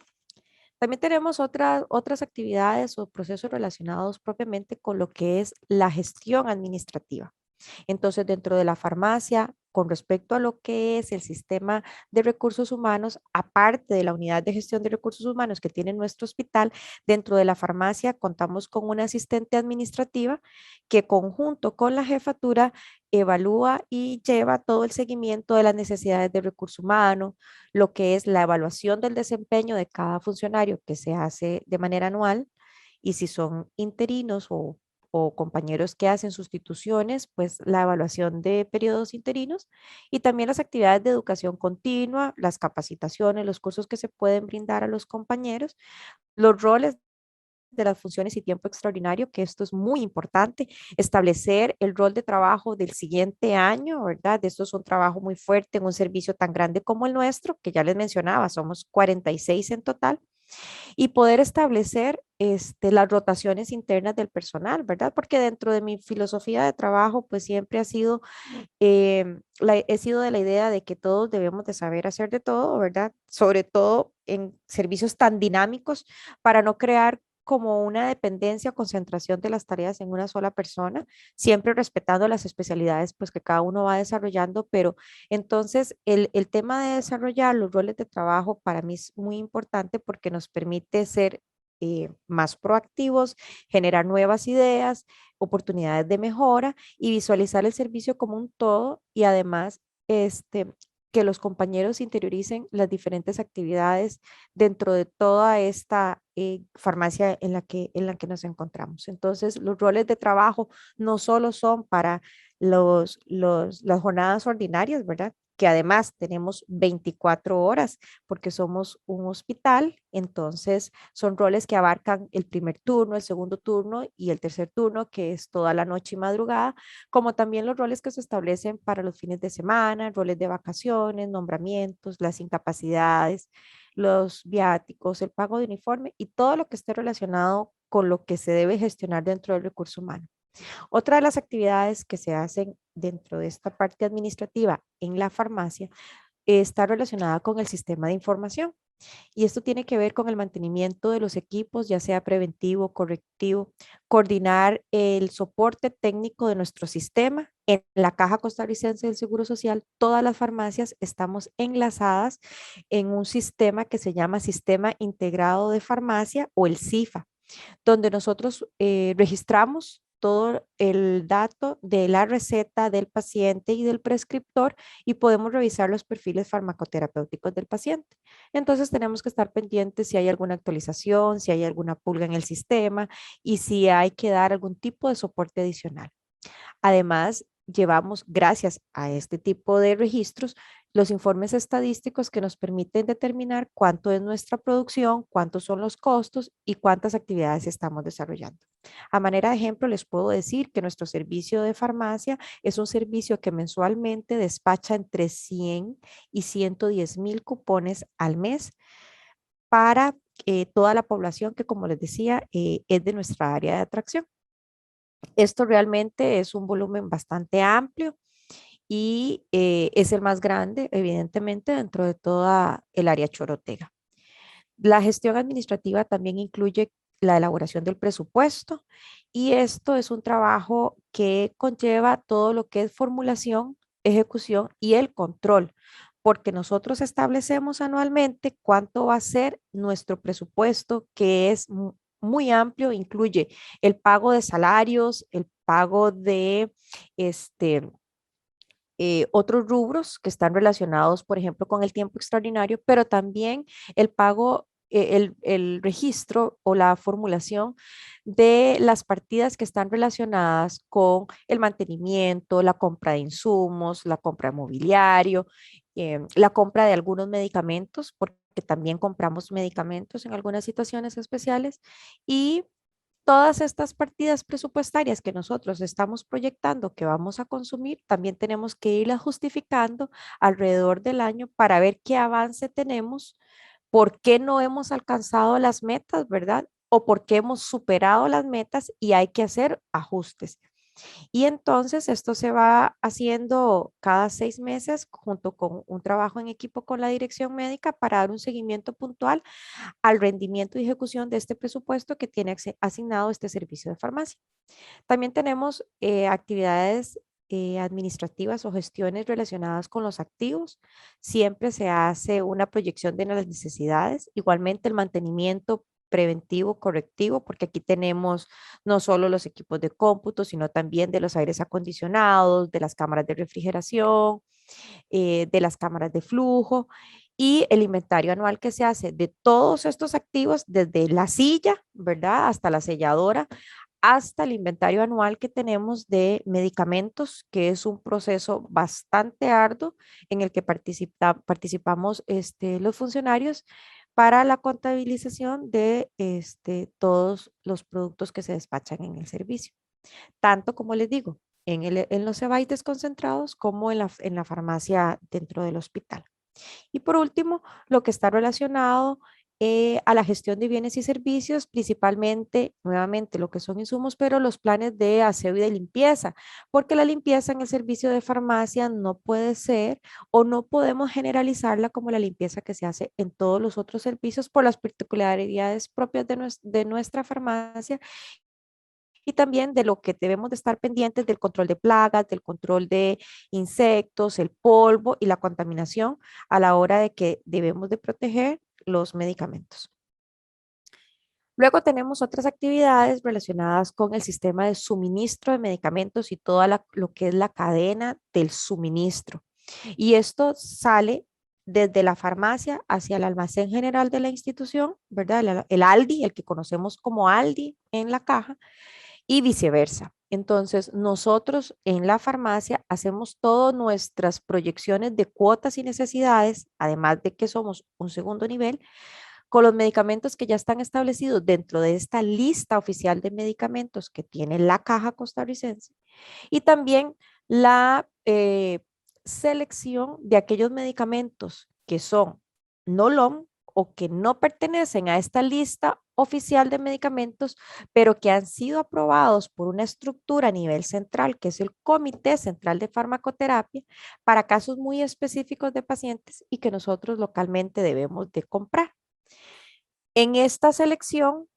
También tenemos otras actividades o procesos relacionados propiamente con lo que es la gestión administrativa. Entonces, dentro de la farmacia, con respecto a lo que es el sistema de recursos humanos, aparte de la unidad de gestión de recursos humanos que tiene nuestro hospital, dentro de la farmacia contamos con una asistente administrativa que conjunto con la jefatura evalúa y lleva todo el seguimiento de las necesidades de recursos humanos, lo que es la evaluación del desempeño de cada funcionario que se hace de manera anual y si son interinos o compañeros que hacen sustituciones, pues la evaluación de periodos interinos y también las actividades de educación continua, las capacitaciones, los cursos que se pueden brindar a los compañeros, los roles de las funciones y tiempo extraordinario, que esto es muy importante, establecer el rol de trabajo del siguiente año, ¿verdad? Esto es un trabajo muy fuerte en un servicio tan grande como el nuestro, que ya les mencionaba, somos 46 en total y poder establecer las rotaciones internas del personal, ¿verdad? Porque dentro de mi filosofía de trabajo, pues siempre ha sido, he sido de la idea de que todos debemos de saber hacer de todo, ¿verdad? Sobre todo en servicios tan dinámicos para no crear como una dependencia o concentración de las tareas en una sola persona, siempre respetando las especialidades pues que cada uno va desarrollando, pero entonces el tema de desarrollar los roles de trabajo para mí es muy importante porque nos permite ser más proactivos, generar nuevas ideas, oportunidades de mejora y visualizar el servicio como un todo y además que los compañeros interioricen las diferentes actividades dentro de toda esta farmacia en la que nos encontramos. Entonces, los roles de trabajo no solo son para las jornadas ordinarias, ¿verdad? Que además tenemos 24 horas porque somos un hospital, entonces son roles que abarcan el primer turno, el segundo turno y el tercer turno, que es toda la noche y madrugada, como también los roles que se establecen para los fines de semana, roles de vacaciones, nombramientos, las incapacidades, los viáticos, el pago de uniforme y todo lo que esté relacionado con lo que se debe gestionar dentro del recurso humano. Otra de las actividades que se hacen dentro de esta parte administrativa en la farmacia está relacionada con el sistema de información. Y esto tiene que ver con el mantenimiento de los equipos, ya sea preventivo, correctivo, coordinar el soporte técnico de nuestro sistema. En la Caja Costarricense del Seguro Social, todas las farmacias estamos enlazadas en un sistema que se llama Sistema Integrado de Farmacia o el CIFA, donde nosotros registramos todo el dato de la receta del paciente y del prescriptor y podemos revisar los perfiles farmacoterapéuticos del paciente. Entonces tenemos que estar pendientes si hay alguna actualización, si hay alguna pulga en el sistema y si hay que dar algún tipo de soporte adicional. Además, llevamos, gracias a este tipo de registros, los informes estadísticos que nos permiten determinar cuánto es nuestra producción, cuántos son los costos y cuántas actividades estamos desarrollando. A manera de ejemplo, les puedo decir que nuestro servicio de farmacia es un servicio que mensualmente despacha entre 100 y 110,000 cupones al mes para toda la población que, como les decía, es de nuestra área de atracción. Esto realmente es un volumen bastante amplio y es el más grande, evidentemente, dentro de toda el área chorotega. La gestión administrativa también incluye la elaboración del presupuesto y esto es un trabajo que conlleva todo lo que es formulación, ejecución y el control, porque nosotros establecemos anualmente cuánto va a ser nuestro presupuesto, que es muy amplio, incluye el pago de salarios, el pago de otros rubros que están relacionados, por ejemplo, con el tiempo extraordinario, pero también el pago, el registro o la formulación de las partidas que están relacionadas con el mantenimiento, la compra de insumos, la compra de mobiliario, la compra de algunos medicamentos, porque también compramos medicamentos en algunas situaciones especiales, y todas estas partidas presupuestarias que nosotros estamos proyectando que vamos a consumir, también tenemos que irlas justificando alrededor del año para ver qué avance tenemos, por qué no hemos alcanzado las metas, ¿verdad? O por qué hemos superado las metas y hay que hacer ajustes. Y entonces esto se va haciendo cada 6 meses junto con un trabajo en equipo con la dirección médica para dar un seguimiento puntual al rendimiento y ejecución de este presupuesto que tiene asignado este servicio de farmacia. También tenemos actividades administrativas o gestiones relacionadas con los activos. Siempre se hace una proyección de las necesidades. Igualmente el mantenimiento preventivo, correctivo, porque aquí tenemos no solo los equipos de cómputo, sino también de los aires acondicionados, de las cámaras de refrigeración, de las cámaras de flujo y el inventario anual que se hace de todos estos activos, desde la silla, ¿verdad? Hasta la selladora, hasta el inventario anual que tenemos de medicamentos, que es un proceso bastante arduo en el que participamos los funcionarios para la contabilización de todos los productos que se despachan en el servicio. Tanto como les digo, en los EBAITES concentrados como en la farmacia dentro del hospital. Y por último, lo que está relacionado a la gestión de bienes y servicios, principalmente, nuevamente, lo que son insumos, pero los planes de aseo y de limpieza, porque la limpieza en el servicio de farmacia no puede ser o no podemos generalizarla como la limpieza que se hace en todos los otros servicios por las particularidades propias de nuestra farmacia y también de lo que debemos de estar pendientes del control de plagas, del control de insectos, el polvo y la contaminación a la hora de que debemos de proteger los medicamentos. Luego tenemos otras actividades relacionadas con el sistema de suministro de medicamentos y toda lo que es la cadena del suministro. Y esto sale desde la farmacia hacia el almacén general de la institución, ¿verdad? El ALDI, el que conocemos como ALDI en la caja, y viceversa. Entonces, nosotros en la farmacia hacemos todas nuestras proyecciones de cuotas y necesidades, además de que somos un segundo nivel, con los medicamentos que ya están establecidos dentro de esta lista oficial de medicamentos que tiene la caja costarricense y también la selección de aquellos medicamentos que son no LOM o que no pertenecen a esta lista oficial de medicamentos, pero que han sido aprobados por una estructura a nivel central, que es el Comité Central de Farmacoterapia, para casos muy específicos de pacientes y que nosotros localmente debemos de comprar. En esta selección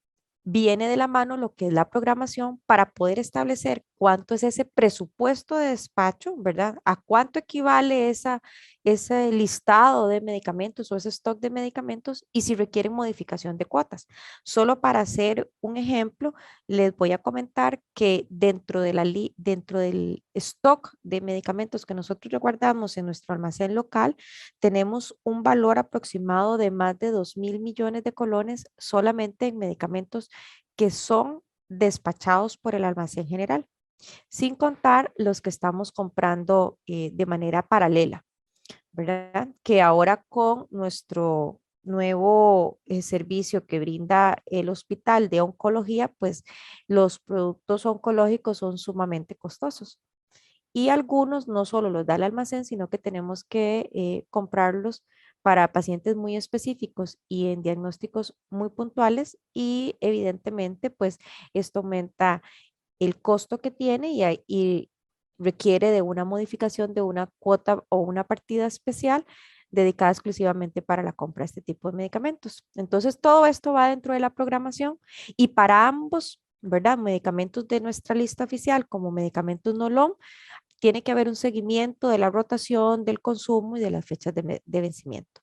viene de la mano lo que es la programación para poder establecer cuánto es ese presupuesto de despacho, ¿verdad? A cuánto equivale ese listado de medicamentos o ese stock de medicamentos y si requieren modificación de cuotas. Solo para hacer un ejemplo, les voy a comentar que dentro del stock de medicamentos que nosotros guardamos en nuestro almacén local, tenemos un valor aproximado de más de 2.000 millones de colones solamente en medicamentos que son despachados por el almacén general, sin contar los que estamos comprando de manera paralela, ¿verdad? Que ahora con nuestro nuevo servicio que brinda el hospital de oncología, pues los productos oncológicos son sumamente costosos. Y algunos no solo los da el almacén, sino que tenemos que comprarlos para pacientes muy específicos y en diagnósticos muy puntuales y evidentemente pues esto aumenta el costo que tiene y requiere de una modificación de una cuota o una partida especial dedicada exclusivamente para la compra de este tipo de medicamentos. Entonces todo esto va dentro de la programación y para ambos, ¿verdad? Medicamentos de nuestra lista oficial como medicamentos no LOM, tiene que haber un seguimiento de la rotación, del consumo y de las fechas de vencimiento.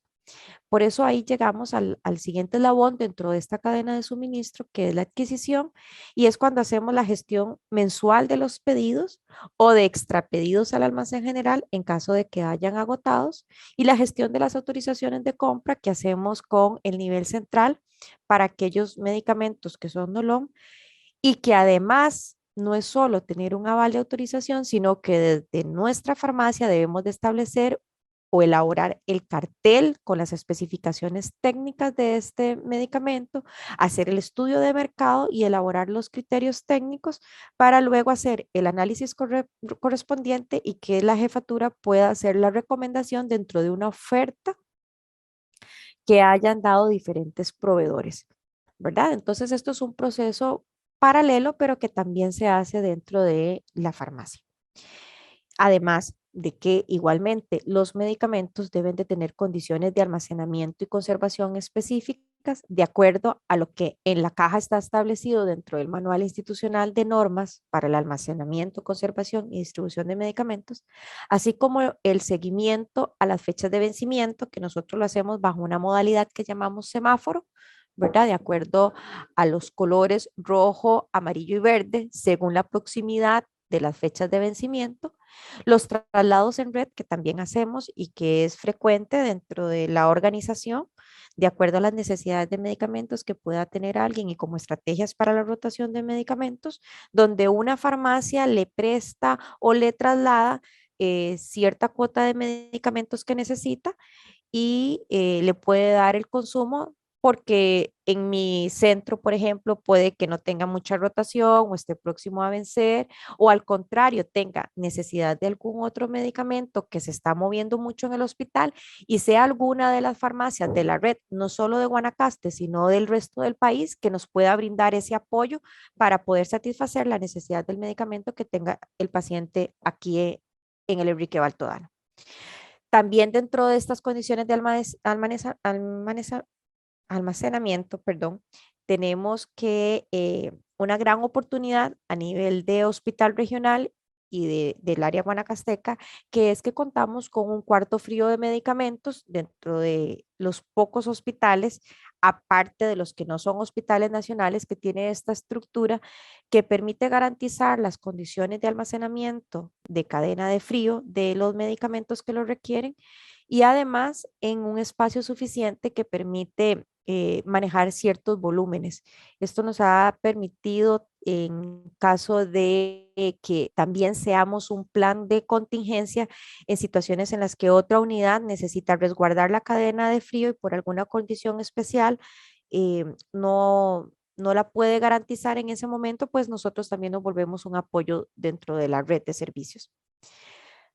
Por eso ahí llegamos al siguiente eslabón dentro de esta cadena de suministro, que es la adquisición, y es cuando hacemos la gestión mensual de los pedidos o de extrapedidos al almacén general en caso de que hayan agotados, y la gestión de las autorizaciones de compra que hacemos con el nivel central para aquellos medicamentos que son NOLOM y que además no es solo tener un aval de autorización, sino que desde nuestra farmacia debemos de establecer o elaborar el cartel con las especificaciones técnicas de este medicamento, hacer el estudio de mercado y elaborar los criterios técnicos para luego hacer el análisis correspondiente y que la jefatura pueda hacer la recomendación dentro de una oferta que hayan dado diferentes proveedores, ¿verdad? Entonces, esto es un proceso paralelo, pero que también se hace dentro de la farmacia. Además de que igualmente los medicamentos deben de tener condiciones de almacenamiento y conservación específicas de acuerdo a lo que en la caja está establecido dentro del Manual Institucional de Normas para el Almacenamiento, Conservación y Distribución de Medicamentos, así como el seguimiento a las fechas de vencimiento, que nosotros lo hacemos bajo una modalidad que llamamos semáforo, ¿verdad? De acuerdo a los colores rojo, amarillo y verde, según la proximidad de las fechas de vencimiento. Los traslados en red que también hacemos y que es frecuente dentro de la organización, de acuerdo a las necesidades de medicamentos que pueda tener alguien y como estrategias para la rotación de medicamentos, donde una farmacia le presta o le traslada cierta cuota de medicamentos que necesita y le puede dar el consumo porque en mi centro, por ejemplo, puede que no tenga mucha rotación o esté próximo a vencer, o al contrario, tenga necesidad de algún otro medicamento que se está moviendo mucho en el hospital y sea alguna de las farmacias de la red, no solo de Guanacaste, sino del resto del país, que nos pueda brindar ese apoyo para poder satisfacer la necesidad del medicamento que tenga el paciente aquí en el Enrique Baltodano. También dentro de estas condiciones de almacenamiento, perdón, tenemos que una gran oportunidad a nivel de hospital regional y del área guanacasteca, que es que contamos con un cuarto frío de medicamentos dentro de los pocos hospitales, aparte de los que no son hospitales nacionales, que tiene esta estructura que permite garantizar las condiciones de almacenamiento de cadena de frío de los medicamentos que lo requieren y además en un espacio suficiente que permite manejar ciertos volúmenes. Esto nos ha permitido, en caso de que también seamos un plan de contingencia en situaciones en las que otra unidad necesita resguardar la cadena de frío y por alguna condición especial no la puede garantizar en ese momento, pues nosotros también nos volvemos un apoyo dentro de la red de servicios.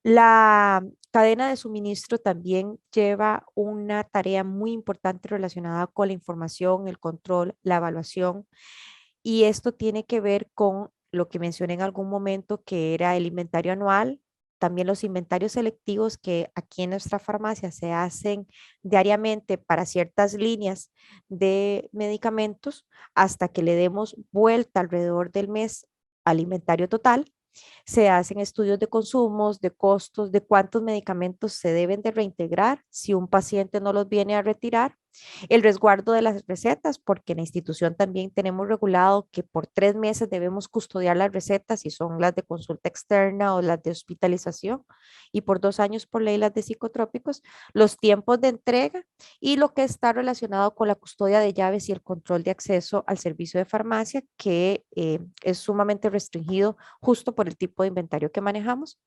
La cadena de suministro también lleva una tarea muy importante relacionada con la información, el control, la evaluación, y esto tiene que ver con lo que mencioné en algún momento, que era el inventario anual, también los inventarios selectivos que aquí en nuestra farmacia se hacen diariamente para ciertas líneas de medicamentos hasta que le demos vuelta alrededor del mes al inventario total. Se hacen estudios de consumos, de costos, de cuántos medicamentos se deben de reintegrar si un paciente no los viene a retirar. El resguardo de las recetas, porque en la institución también tenemos regulado que por 3 meses debemos custodiar las recetas, si son las de consulta externa o las de hospitalización, y por 2 años por ley las de psicotrópicos, los tiempos de entrega y lo que está relacionado con la custodia de llaves y el control de acceso al servicio de farmacia, que es sumamente restringido justo por el tipo de inventario que manejamos.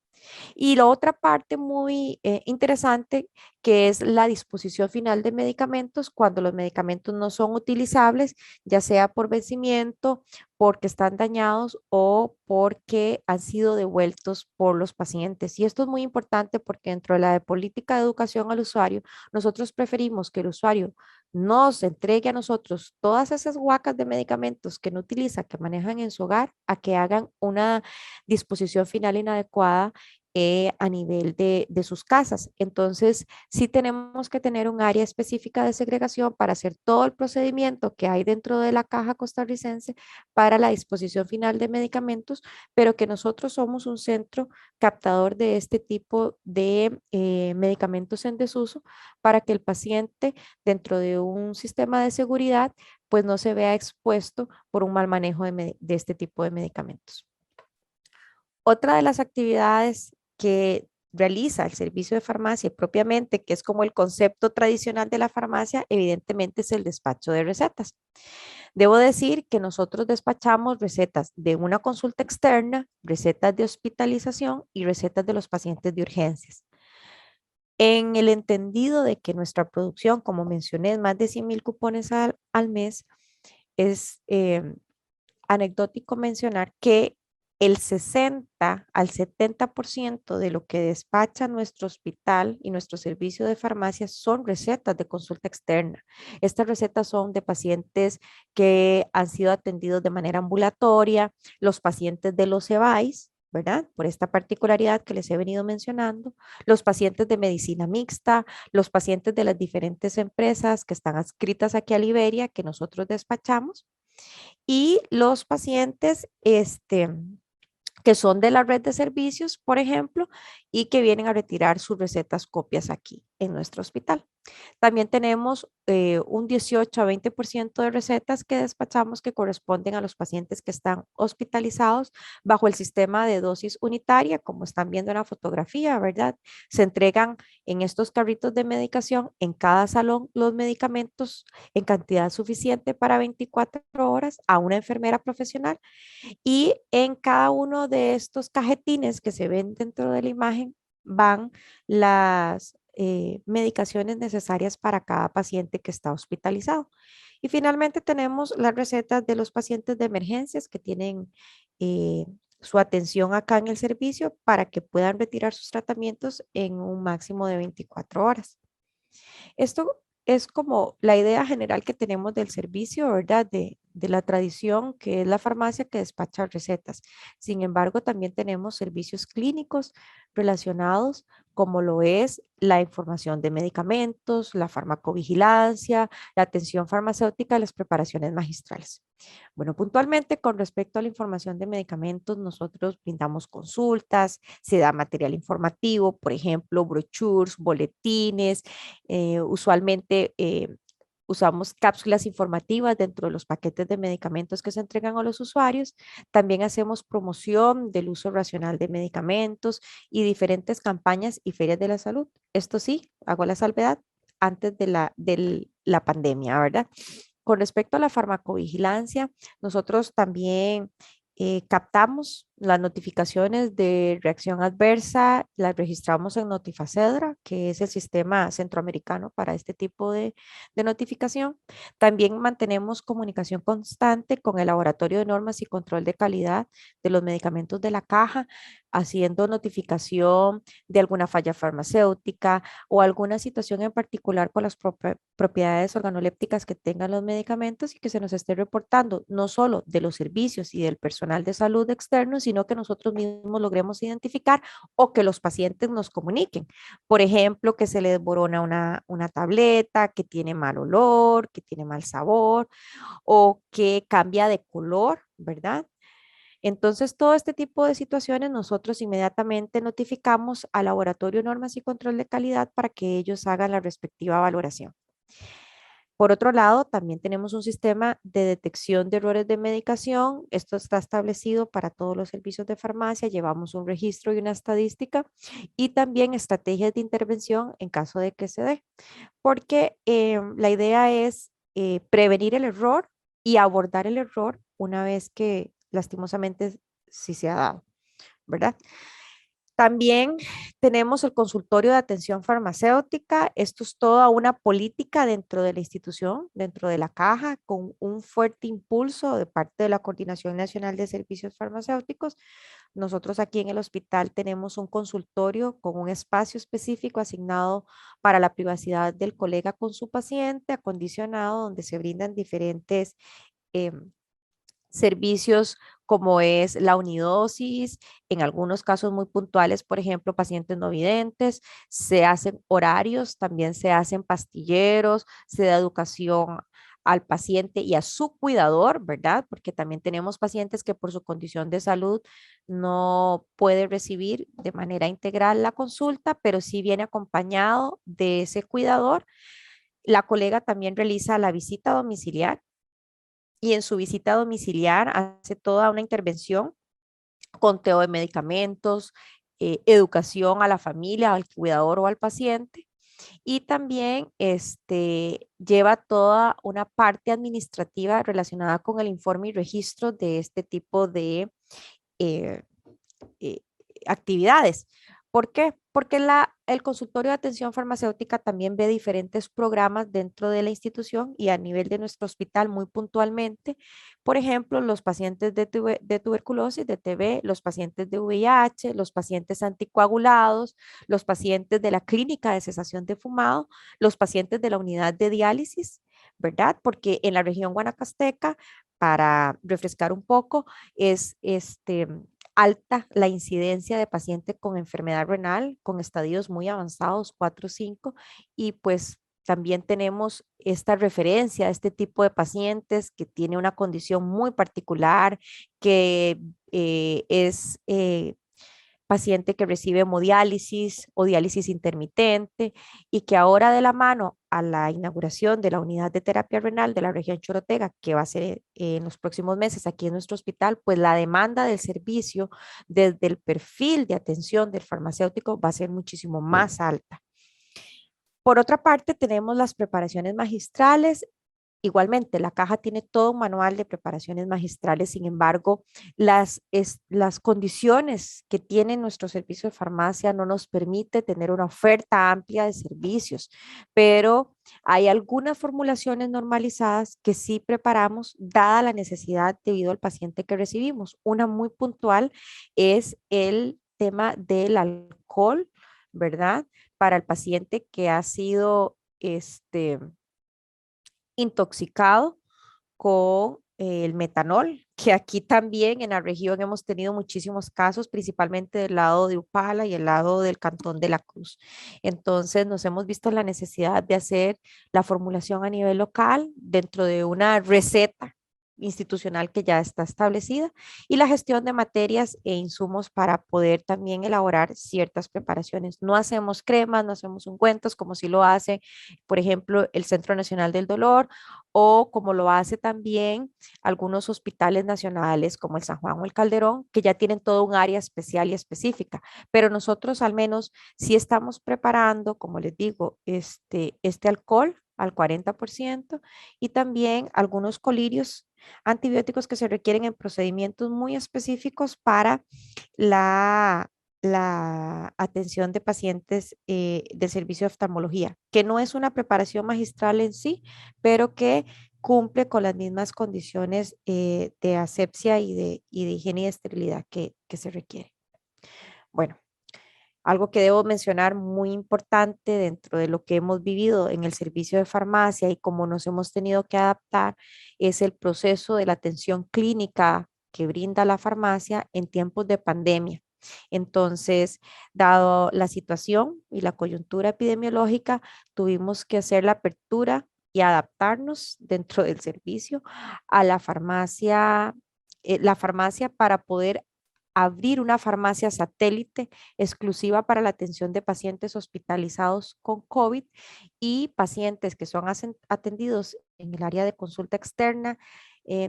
Y la otra parte muy interesante, que es la disposición final de medicamentos cuando los medicamentos no son utilizables, ya sea por vencimiento, porque están dañados o porque han sido devueltos por los pacientes. Y esto es muy importante porque dentro de la política de educación al usuario, nosotros preferimos que el usuario nos entregue a nosotros todas esas huacas de medicamentos que no utiliza, que manejan en su hogar, a que hagan una disposición final inadecuada a nivel de sus casas. Entonces, sí tenemos que tener un área específica de segregación para hacer todo el procedimiento que hay dentro de la caja costarricense para la disposición final de medicamentos, pero que nosotros somos un centro captador de este tipo de medicamentos en desuso para que el paciente dentro de un sistema de seguridad pues no se vea expuesto por un mal manejo de este tipo de medicamentos. Otra de las actividades que realiza el servicio de farmacia propiamente, que es como el concepto tradicional de la farmacia, evidentemente es el despacho de recetas. Debo decir que nosotros despachamos recetas de una consulta externa, recetas de hospitalización y recetas de los pacientes de urgencias. En el entendido de que nuestra producción, como mencioné, es más de 100,000 cupones al mes, es anecdótico mencionar que el 60 al 70% de lo que despacha nuestro hospital y nuestro servicio de farmacia son recetas de consulta externa. Estas recetas son de pacientes que han sido atendidos de manera ambulatoria, los pacientes de los EVAIS, ¿verdad? Por esta particularidad que les he venido mencionando, los pacientes de medicina mixta, los pacientes de las diferentes empresas que están adscritas aquí a Liberia, que nosotros despachamos, y los pacientes que son de la red de servicios, por ejemplo, y que vienen a retirar sus recetas copias aquí en nuestro hospital. También tenemos un 18 a 20% de recetas que despachamos que corresponden a los pacientes que están hospitalizados bajo el sistema de dosis unitaria, como están viendo en la fotografía, ¿verdad? Se entregan en estos carritos de medicación en cada salón los medicamentos en cantidad suficiente para 24 horas a una enfermera profesional y en cada uno de estos cajetines que se ven dentro de la imagen van las medicaciones necesarias para cada paciente que está hospitalizado. Y finalmente tenemos las recetas de los pacientes de emergencias que tienen su atención acá en el servicio para que puedan retirar sus tratamientos en un máximo de 24 horas. Esto es como la idea general que tenemos del servicio, ¿verdad? De la tradición que es la farmacia que despacha recetas. Sin embargo, también tenemos servicios clínicos relacionados como lo es la información de medicamentos, la farmacovigilancia, la atención farmacéutica y las preparaciones magistrales. Bueno, puntualmente con respecto a la información de medicamentos, nosotros brindamos consultas, se da material informativo, por ejemplo, brochures, boletines, usualmente usamos cápsulas informativas dentro de los paquetes de medicamentos que se entregan a los usuarios. También hacemos promoción del uso racional de medicamentos y diferentes campañas y ferias de la salud. Esto sí, hago la salvedad antes de la pandemia, ¿verdad? Con respecto a la farmacovigilancia, nosotros también captamos las notificaciones de reacción adversa, las registramos en Notifacedra, que es el sistema centroamericano para este tipo de notificación. También mantenemos comunicación constante con el Laboratorio de Normas y Control de Calidad de los Medicamentos de la Caja, haciendo notificación de alguna falla farmacéutica o alguna situación en particular con las propiedades organolépticas que tengan los medicamentos y que se nos esté reportando no solo de los servicios y del personal de salud externo, sino que nosotros mismos logremos identificar o que los pacientes nos comuniquen. Por ejemplo, que se le desborona una tableta, que tiene mal olor, que tiene mal sabor o que cambia de color, ¿verdad? Entonces, todo este tipo de situaciones nosotros inmediatamente notificamos al Laboratorio de Normas y Control de Calidad para que ellos hagan la respectiva valoración. Por otro lado, también tenemos un sistema de detección de errores de medicación. Esto está establecido para todos los servicios de farmacia. Llevamos un registro y una estadística y también estrategias de intervención en caso de que se dé, porque la idea es prevenir el error y abordar el error una vez que lastimosamente sí se ha dado, ¿verdad? También tenemos el consultorio de atención farmacéutica. Esto es toda una política dentro de la institución, dentro de la caja, con un fuerte impulso de parte de la Coordinación Nacional de Servicios Farmacéuticos. Nosotros aquí en el hospital tenemos un consultorio con un espacio específico asignado para la privacidad del colega con su paciente, acondicionado, donde se brindan diferentes servicios como es la unidosis, en algunos casos muy puntuales, por ejemplo, pacientes no videntes, se hacen horarios, también se hacen pastilleros, se da educación al paciente y a su cuidador, ¿verdad? Porque también tenemos pacientes que por su condición de salud no puede recibir de manera integral la consulta, pero sí viene acompañado de ese cuidador. La colega también realiza la visita domiciliar y en su visita domiciliar hace toda una intervención, conteo de medicamentos, educación a la familia, al cuidador o al paciente. Y también lleva toda una parte administrativa relacionada con el informe y registro de este tipo de eh, eh, actividades. ¿Por qué? Porque el consultorio de atención farmacéutica también ve diferentes programas dentro de la institución y a nivel de nuestro hospital muy puntualmente. Por ejemplo, los pacientes de tuberculosis, de TB, los pacientes de VIH, los pacientes anticoagulados, los pacientes de la clínica de cesación de fumado, los pacientes de la unidad de diálisis, ¿verdad? Porque en la región guanacasteca, para refrescar un poco, es alta la incidencia de pacientes con enfermedad renal, con estadios muy avanzados, 4 o 5, y pues también tenemos esta referencia a este tipo de pacientes que tiene una condición muy particular, que es paciente que recibe hemodiálisis o diálisis intermitente y que ahora de la mano a la inauguración de la unidad de terapia renal de la región Chorotega, que va a ser en los próximos meses aquí en nuestro hospital, pues la demanda del servicio desde el perfil de atención del farmacéutico va a ser muchísimo más alta. Por otra parte, tenemos las preparaciones magistrales. Igualmente, la caja tiene todo un manual de preparaciones magistrales, sin embargo, las condiciones que tiene nuestro servicio de farmacia no nos permite tener una oferta amplia de servicios, pero hay algunas formulaciones normalizadas que sí preparamos dada la necesidad debido al paciente que recibimos. Una muy puntual es el tema del alcohol, ¿verdad? Para el paciente que ha sido intoxicado con el metanol, que aquí también en la región hemos tenido muchísimos casos, principalmente del lado de Upala y el lado del Cantón de la Cruz. Entonces nos hemos visto en la necesidad de hacer la formulación a nivel local dentro de una receta institucional que ya está establecida y la gestión de materias e insumos para poder también elaborar ciertas preparaciones. No hacemos cremas, no hacemos ungüentos como si lo hace, por ejemplo, el Centro Nacional del Dolor o como lo hace también algunos hospitales nacionales como el San Juan o el Calderón, que ya tienen todo un área especial y específica. Pero nosotros al menos sí estamos preparando, como les digo, este alcohol al 40% y también algunos colirios antibióticos que se requieren en procedimientos muy específicos para la atención de pacientes del servicio de oftalmología, que no es una preparación magistral en sí, pero que cumple con las mismas condiciones de asepsia y de higiene y esterilidad que se requiere. Bueno, algo que debo mencionar muy importante dentro de lo que hemos vivido en el servicio de farmacia y cómo nos hemos tenido que adaptar es el proceso de la atención clínica que brinda la farmacia en tiempos de pandemia. Entonces, dado la situación y la coyuntura epidemiológica, tuvimos que hacer la apertura y adaptarnos dentro del servicio a la farmacia para poder abrir una farmacia satélite exclusiva para la atención de pacientes hospitalizados con COVID y pacientes que son atendidos en el área de consulta externa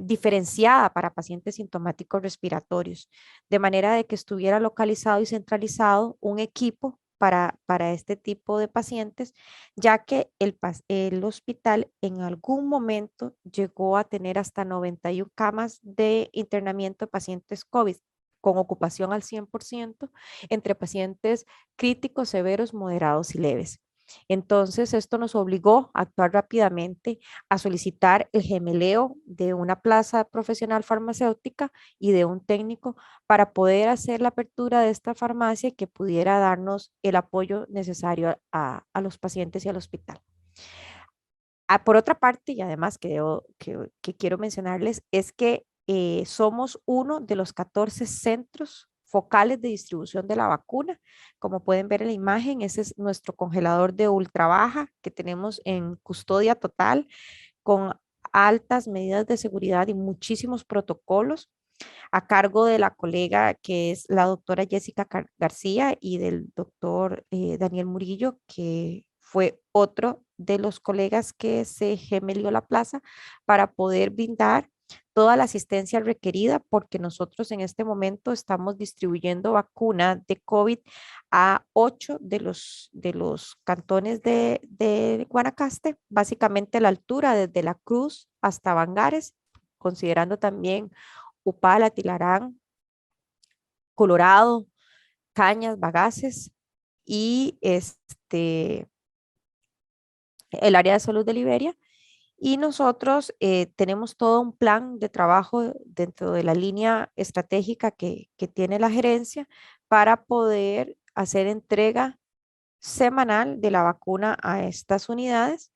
diferenciada para pacientes sintomáticos respiratorios, de manera de que estuviera localizado y centralizado un equipo para este tipo de pacientes, ya que el hospital en algún momento llegó a tener hasta 91 camas de internamiento de pacientes COVID con ocupación al 100% entre pacientes críticos, severos, moderados y leves. Entonces, esto nos obligó a actuar rápidamente, a solicitar el gemeleo de una plaza profesional farmacéutica y de un técnico para poder hacer la apertura de esta farmacia que pudiera darnos el apoyo necesario a los pacientes y al hospital. Por otra parte, y además que quiero mencionarles, es que somos uno de los 14 centros focales de distribución de la vacuna. Como pueden ver en la imagen, ese es nuestro congelador de ultra baja que tenemos en custodia total con altas medidas de seguridad y muchísimos protocolos a cargo de la colega que es la doctora Jessica García y del doctor Daniel Murillo, que fue otro de los colegas que se gemelió la plaza para poder brindar toda la asistencia requerida, porque nosotros en este momento estamos distribuyendo vacuna de COVID a 8 de los cantones de Guanacaste, básicamente la altura desde La Cruz hasta Bangares, considerando también Upala, Tilarán, Colorado, Cañas, Bagaces y el área de salud de Liberia. Y nosotros tenemos todo un plan de trabajo dentro de la línea estratégica que tiene la gerencia para poder hacer entrega semanal de la vacuna a estas unidades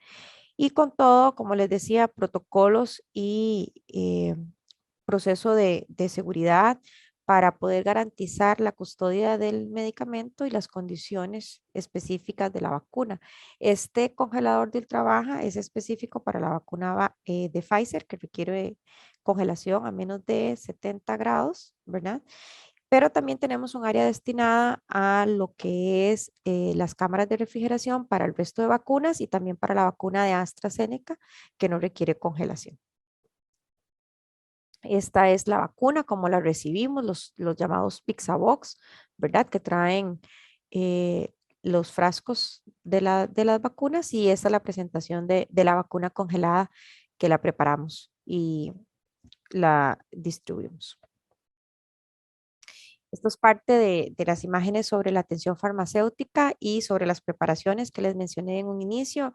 y con todo, como les decía, protocolos y proceso de seguridad para poder garantizar la custodia del medicamento y las condiciones específicas de la vacuna. Este congelador de ultrabaja es específico para la vacuna de Pfizer, que requiere congelación a menos de 70 grados, ¿verdad? Pero también tenemos un área destinada a lo que es las cámaras de refrigeración para el resto de vacunas y también para la vacuna de AstraZeneca, que no requiere congelación. Esta es la vacuna, como la recibimos, los llamados Pixabox, ¿verdad? Que traen los frascos de las vacunas y esta es la presentación de la vacuna congelada que la preparamos y la distribuimos. Esto es parte de las imágenes sobre la atención farmacéutica y sobre las preparaciones que les mencioné en un inicio.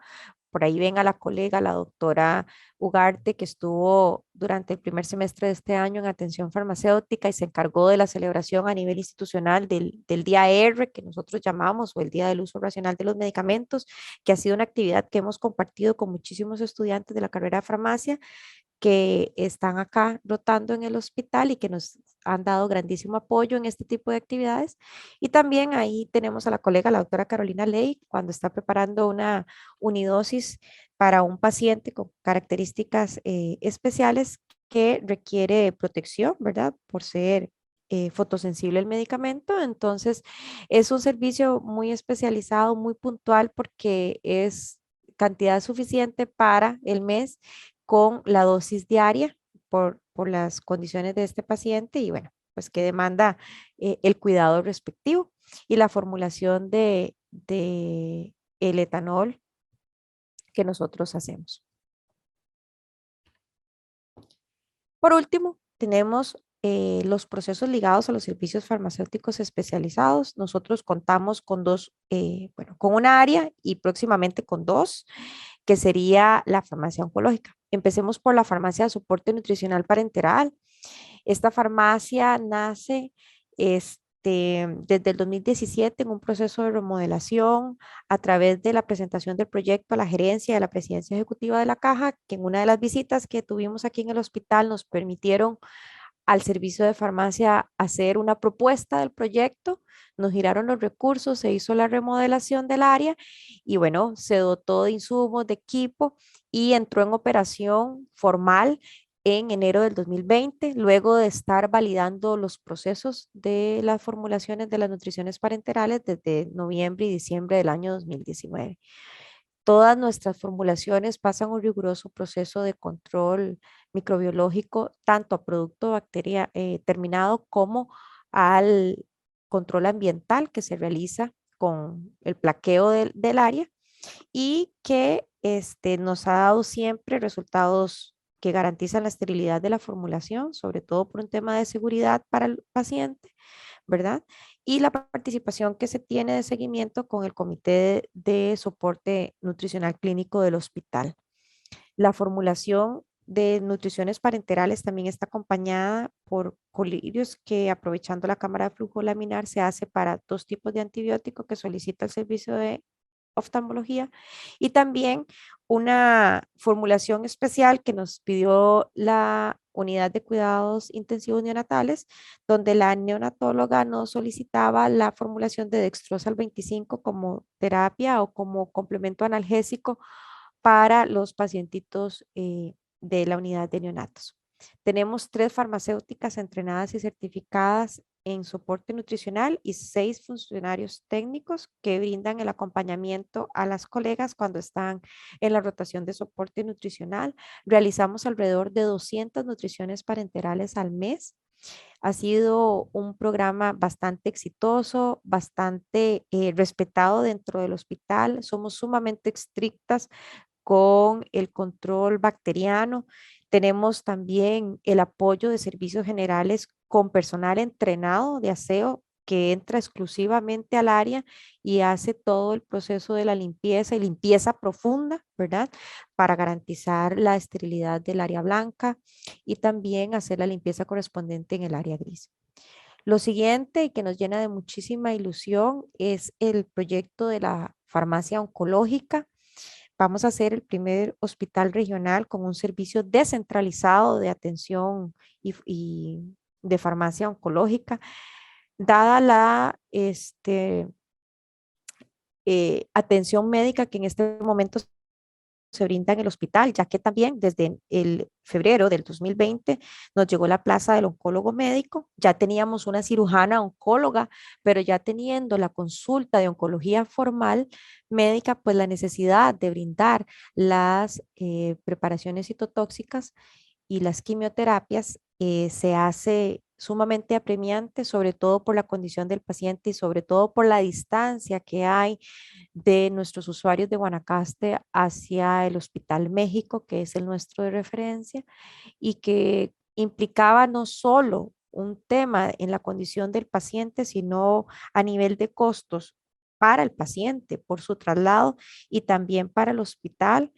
Por ahí ven a la colega, la doctora Ugarte, que estuvo durante el primer semestre de este año en atención farmacéutica y se encargó de la celebración a nivel institucional del Día R, que nosotros llamamos, o el Día del Uso Racional de los Medicamentos, que ha sido una actividad que hemos compartido con muchísimos estudiantes de la carrera de farmacia que están acá rotando en el hospital y que nos han dado grandísimo apoyo en este tipo de actividades. Y también ahí tenemos a la colega, la doctora Carolina Ley, cuando está preparando una unidosis para un paciente con características especiales que requiere protección, ¿verdad? Por ser fotosensible el medicamento. Entonces, es un servicio muy especializado, muy puntual, porque es cantidad suficiente para el mes con la dosis diaria por las condiciones de este paciente y bueno, pues que demanda el cuidado respectivo y la formulación de el etanol que nosotros hacemos. Por último, tenemos los procesos ligados a los servicios farmacéuticos especializados. Nosotros contamos con con una área y próximamente con dos, que sería la farmacia oncológica. Empecemos por la farmacia de soporte nutricional parenteral. Esta farmacia nace desde el 2017 en un proceso de remodelación a través de la presentación del proyecto a la gerencia de la presidencia ejecutiva de la Caja, que en una de las visitas que tuvimos aquí en el hospital nos permitieron al servicio de farmacia hacer una propuesta del proyecto, nos giraron los recursos, se hizo la remodelación del área y bueno, se dotó de insumos, de equipo y entró en operación formal en enero del 2020, luego de estar validando los procesos de las formulaciones de las nutriciones parenterales desde noviembre y diciembre del año 2019. Todas nuestras formulaciones pasan un riguroso proceso de control microbiológico, tanto a producto bacteria terminado como al control ambiental que se realiza con el plaqueo del área y que nos ha dado siempre resultados que garantizan la esterilidad de la formulación, sobre todo por un tema de seguridad para el paciente, ¿verdad? Y la participación que se tiene de seguimiento con el Comité de Soporte Nutricional Clínico del hospital. La formulación de nutriciones parenterales también está acompañada por colirios que, aprovechando la cámara de flujo laminar, se hace para dos tipos de antibiótico que solicita el servicio de oftalmología, y también una formulación especial que nos pidió la unidad de cuidados intensivos neonatales, donde la neonatóloga nos solicitaba la formulación de dextrosal 25 como terapia o como complemento analgésico para los pacientitos de la unidad de neonatos. Tenemos 3 farmacéuticas entrenadas y certificadas en soporte nutricional y 6 funcionarios técnicos que brindan el acompañamiento a las colegas cuando están en la rotación de soporte nutricional. Realizamos alrededor de 200 nutriciones parenterales al mes. Ha sido un programa bastante exitoso, bastante respetado dentro del hospital. Somos sumamente estrictas con el control bacteriano. Tenemos también el apoyo de servicios generales con personal entrenado de aseo que entra exclusivamente al área y hace todo el proceso de la limpieza y limpieza profunda, ¿verdad? Para garantizar la esterilidad del área blanca y también hacer la limpieza correspondiente en el área gris. Lo siguiente y que nos llena de muchísima ilusión es el proyecto de la farmacia oncológica. Vamos a ser el primer hospital regional con un servicio descentralizado de atención y de farmacia oncológica, dada la atención médica que en este momento se brinda en el hospital, ya que también desde el febrero del 2020 nos llegó la plaza del oncólogo médico, ya teníamos una cirujana oncóloga, pero ya teniendo la consulta de oncología formal médica, pues la necesidad de brindar las preparaciones citotóxicas y las quimioterapias se hace sumamente apremiante, sobre todo por la condición del paciente y sobre todo por la distancia que hay de nuestros usuarios de Guanacaste hacia el Hospital México, que es el nuestro de referencia, y que implicaba no solo un tema en la condición del paciente, sino a nivel de costos para el paciente por su traslado y también para el hospital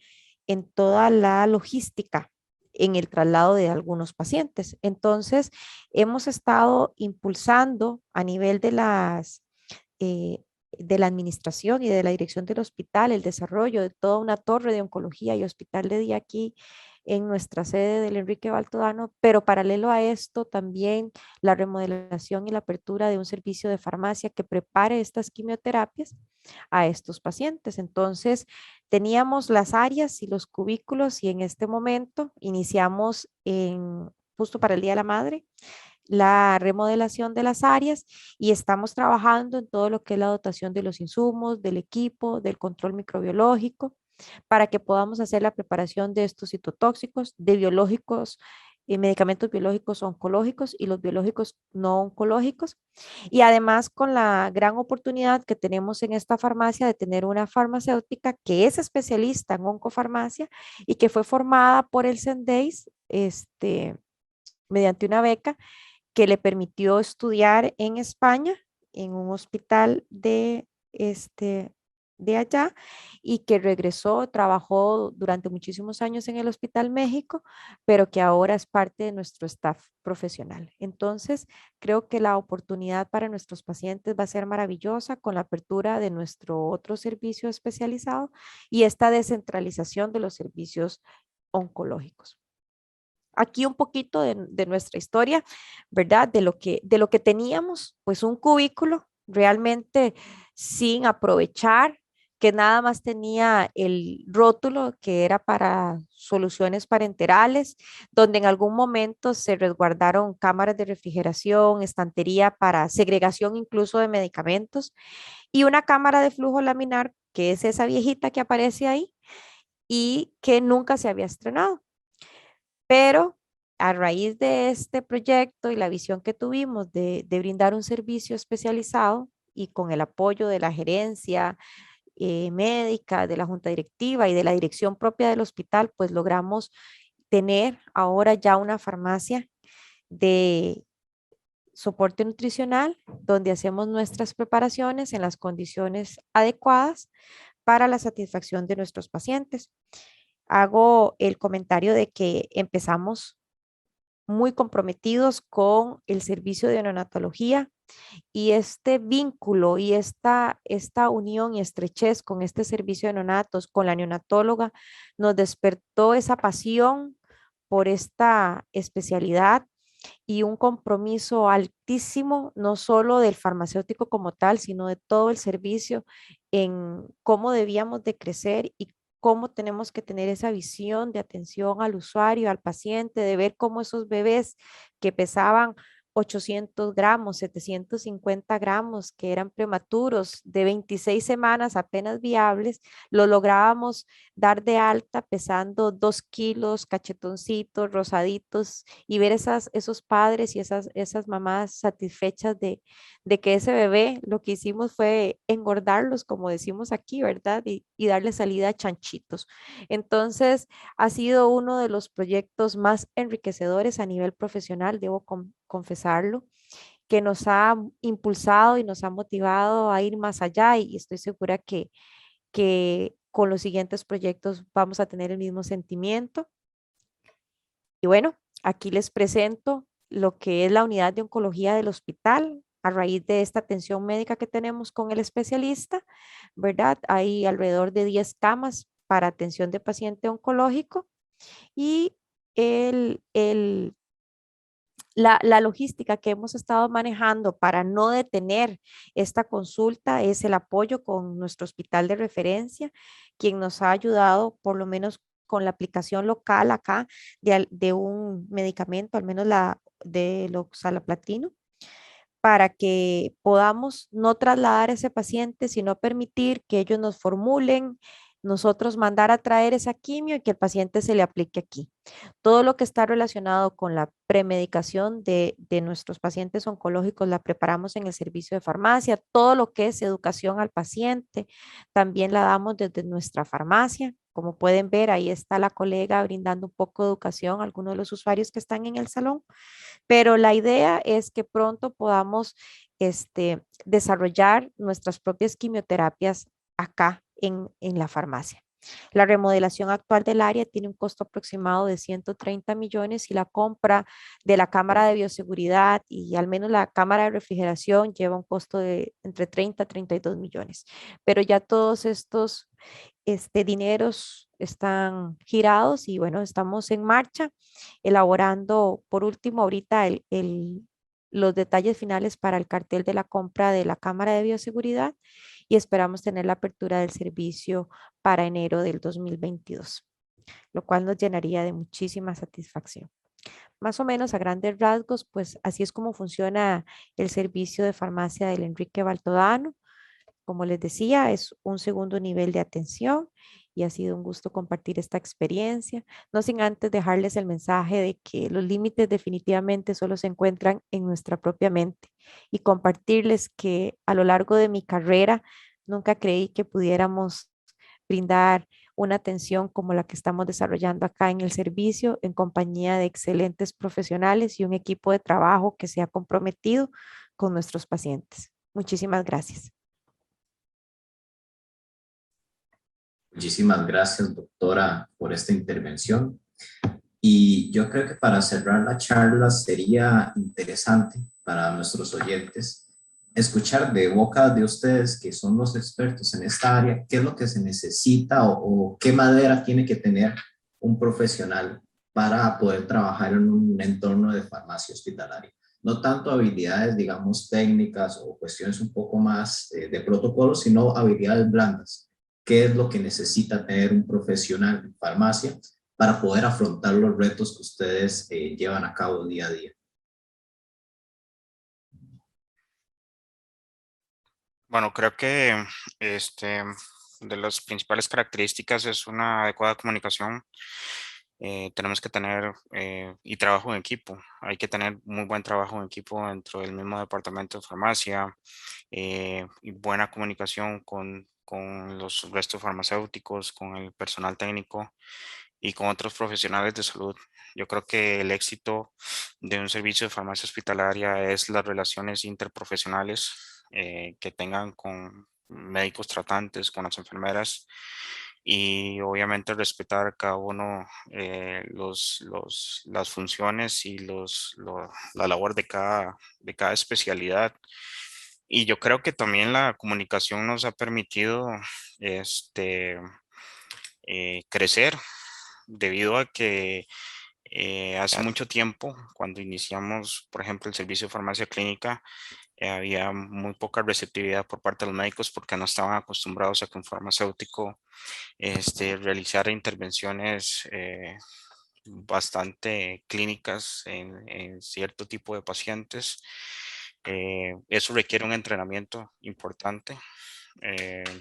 en toda la logística en el traslado de algunos pacientes. Entonces, hemos estado impulsando a nivel eh, de la administración y de la dirección del hospital el desarrollo de toda una torre de oncología y hospital de día aquí en nuestra sede del Enrique Baltodano, pero paralelo a esto también la remodelación y la apertura de un servicio de farmacia que prepare estas quimioterapias a estos pacientes. Entonces, teníamos las áreas y los cubículos y en este momento iniciamos justo para el Día de la Madre la remodelación de las áreas y estamos trabajando en todo lo que es la dotación de los insumos, del equipo, del control microbiológico, para que podamos hacer la preparación de estos citotóxicos, de biológicos, medicamentos biológicos oncológicos y los biológicos no oncológicos. Y además con la gran oportunidad que tenemos en esta farmacia de tener una farmacéutica que es especialista en oncofarmacia y que fue formada por el CENDEIS mediante una beca que le permitió estudiar en España, en un hospital de allá, y que regresó, trabajó durante muchísimos años en el Hospital México, pero que ahora es parte de nuestro staff profesional. Entonces, creo que la oportunidad para nuestros pacientes va a ser maravillosa con la apertura de nuestro otro servicio especializado y esta descentralización de los servicios oncológicos. Aquí un poquito de nuestra historia, ¿verdad? De lo que teníamos, pues un cubículo realmente sin aprovechar, que nada más tenía el rótulo que era para soluciones parenterales, donde en algún momento se resguardaron cámaras de refrigeración, estantería para segregación incluso de medicamentos y una cámara de flujo laminar, que es esa viejita que aparece ahí y que nunca se había estrenado. Pero a raíz de este proyecto y la visión que tuvimos de brindar un servicio especializado y con el apoyo de la gerencia médica, de la junta directiva y de la dirección propia del hospital, pues logramos tener ahora ya una farmacia de soporte nutricional donde hacemos nuestras preparaciones en las condiciones adecuadas para la satisfacción de nuestros pacientes. Hago el comentario de que empezamos muy comprometidos con el servicio de neonatología y este vínculo y esta unión y estrechez con este servicio de neonatos, con la neonatóloga, nos despertó esa pasión por esta especialidad y un compromiso altísimo, no solo del farmacéutico como tal, sino de todo el servicio en cómo debíamos de crecer y cómo tenemos que tener esa visión de atención al usuario, al paciente, de ver cómo esos bebés que pesaban 800 gramos, 750 gramos, que eran prematuros de 26 semanas apenas viables, lo lográbamos dar de alta pesando 2 kilos, cachetoncitos, rosaditos, y ver esos padres y esas mamás satisfechas de que ese bebé lo que hicimos fue engordarlos, como decimos aquí, ¿verdad? Y darle salida a chanchitos. Entonces, ha sido uno de los proyectos más enriquecedores a nivel profesional, debo confesarlo, que nos ha impulsado y nos ha motivado a ir más allá y estoy segura que con los siguientes proyectos vamos a tener el mismo sentimiento. Y bueno, aquí les presento lo que es la unidad de oncología del hospital. A raíz de esta atención médica que tenemos con el especialista, ¿verdad? Hay alrededor de 10 camas para atención de paciente oncológico y el, el, la logística que hemos estado manejando para no detener esta consulta es el apoyo con nuestro hospital de referencia, quien nos ha ayudado por lo menos con la aplicación local acá de un medicamento, al menos la de oxalaplatino, para que podamos no trasladar a ese paciente, sino permitir que ellos nos formulen, nosotros mandar a traer esa quimio y que el paciente se le aplique aquí. Todo lo que está relacionado con la premedicación de nuestros pacientes oncológicos la preparamos en el servicio de farmacia. Todo lo que es educación al paciente también la damos desde nuestra farmacia. Como pueden ver, ahí está la colega brindando un poco de educación a algunos de los usuarios que están en el salón. Pero la idea es que pronto podamos desarrollar nuestras propias quimioterapias acá en la farmacia. La remodelación actual del área tiene un costo aproximado de 130 millones y la compra de la cámara de bioseguridad y al menos la cámara de refrigeración lleva un costo de entre 30 a 32 millones. Pero ya todos estos dineros están girados y bueno, estamos en marcha elaborando por último ahorita los detalles finales para el cartel de la compra de la cámara de bioseguridad y esperamos tener la apertura del servicio para enero del 2022, lo cual nos llenaría de muchísima satisfacción. Más o menos a grandes rasgos, pues así es como funciona el servicio de farmacia del Enrique Baltodano. Como les decía, es un segundo nivel de atención y ha sido un gusto compartir esta experiencia, no sin antes dejarles el mensaje de que los límites definitivamente solo se encuentran en nuestra propia mente y compartirles que a lo largo de mi carrera nunca creí que pudiéramos brindar una atención como la que estamos desarrollando acá en el servicio en compañía de excelentes profesionales y un equipo de trabajo que se ha comprometido con nuestros pacientes. Muchísimas gracias. Muchísimas gracias, doctora, por esta intervención. Y yo creo que para cerrar la charla sería interesante para nuestros oyentes escuchar de boca de ustedes, que son los expertos en esta área, qué es lo que se necesita o qué madera tiene que tener un profesional para poder trabajar en un entorno de farmacia hospitalaria. No tanto habilidades, digamos, técnicas o cuestiones un poco más de protocolo, sino habilidades blandas. ¿Qué es lo que necesita tener un profesional en farmacia para poder afrontar los retos que ustedes llevan a cabo día a día? Bueno, creo que de las principales características es una adecuada comunicación. Tenemos que tener y trabajo en equipo. Hay que tener muy buen trabajo en equipo dentro del mismo departamento de farmacia y buena comunicación con los restos farmacéuticos, con el personal técnico y con otros profesionales de salud. Yo creo que el éxito de un servicio de farmacia hospitalaria es las relaciones interprofesionales que tengan con médicos tratantes, con las enfermeras y obviamente respetar cada uno las funciones y la labor de cada especialidad. Y yo creo que también la comunicación nos ha permitido este, crecer debido a que hace mucho tiempo, cuando iniciamos, por ejemplo, el servicio de farmacia clínica, había muy poca receptividad por parte de los médicos porque no estaban acostumbrados a que un farmacéutico realizara intervenciones bastante clínicas en cierto tipo de pacientes. Eso requiere un entrenamiento importante.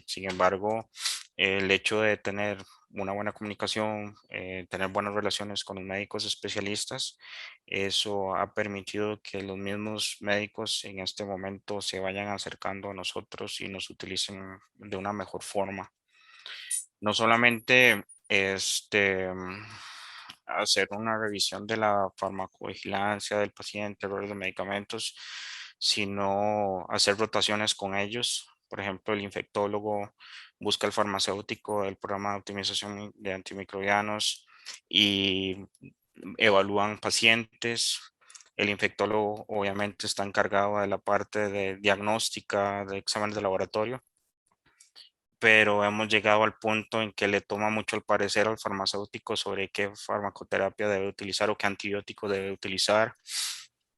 Sin embargo, el hecho de tener una buena comunicación, tener buenas relaciones con los médicos especialistas, eso ha permitido que los mismos médicos en este momento se vayan acercando a nosotros y nos utilicen de una mejor forma. No solamente hacer una revisión de la farmacovigilancia del paciente, errores de medicamentos, sino hacer rotaciones con ellos. Por ejemplo, el infectólogo busca al farmacéutico del programa de optimización de antimicrobianos y evalúan pacientes. El infectólogo obviamente está encargado de la parte de diagnóstica, de exámenes de laboratorio, pero hemos llegado al punto en que le toma mucho el parecer al farmacéutico sobre qué farmacoterapia debe utilizar o qué antibiótico debe utilizar,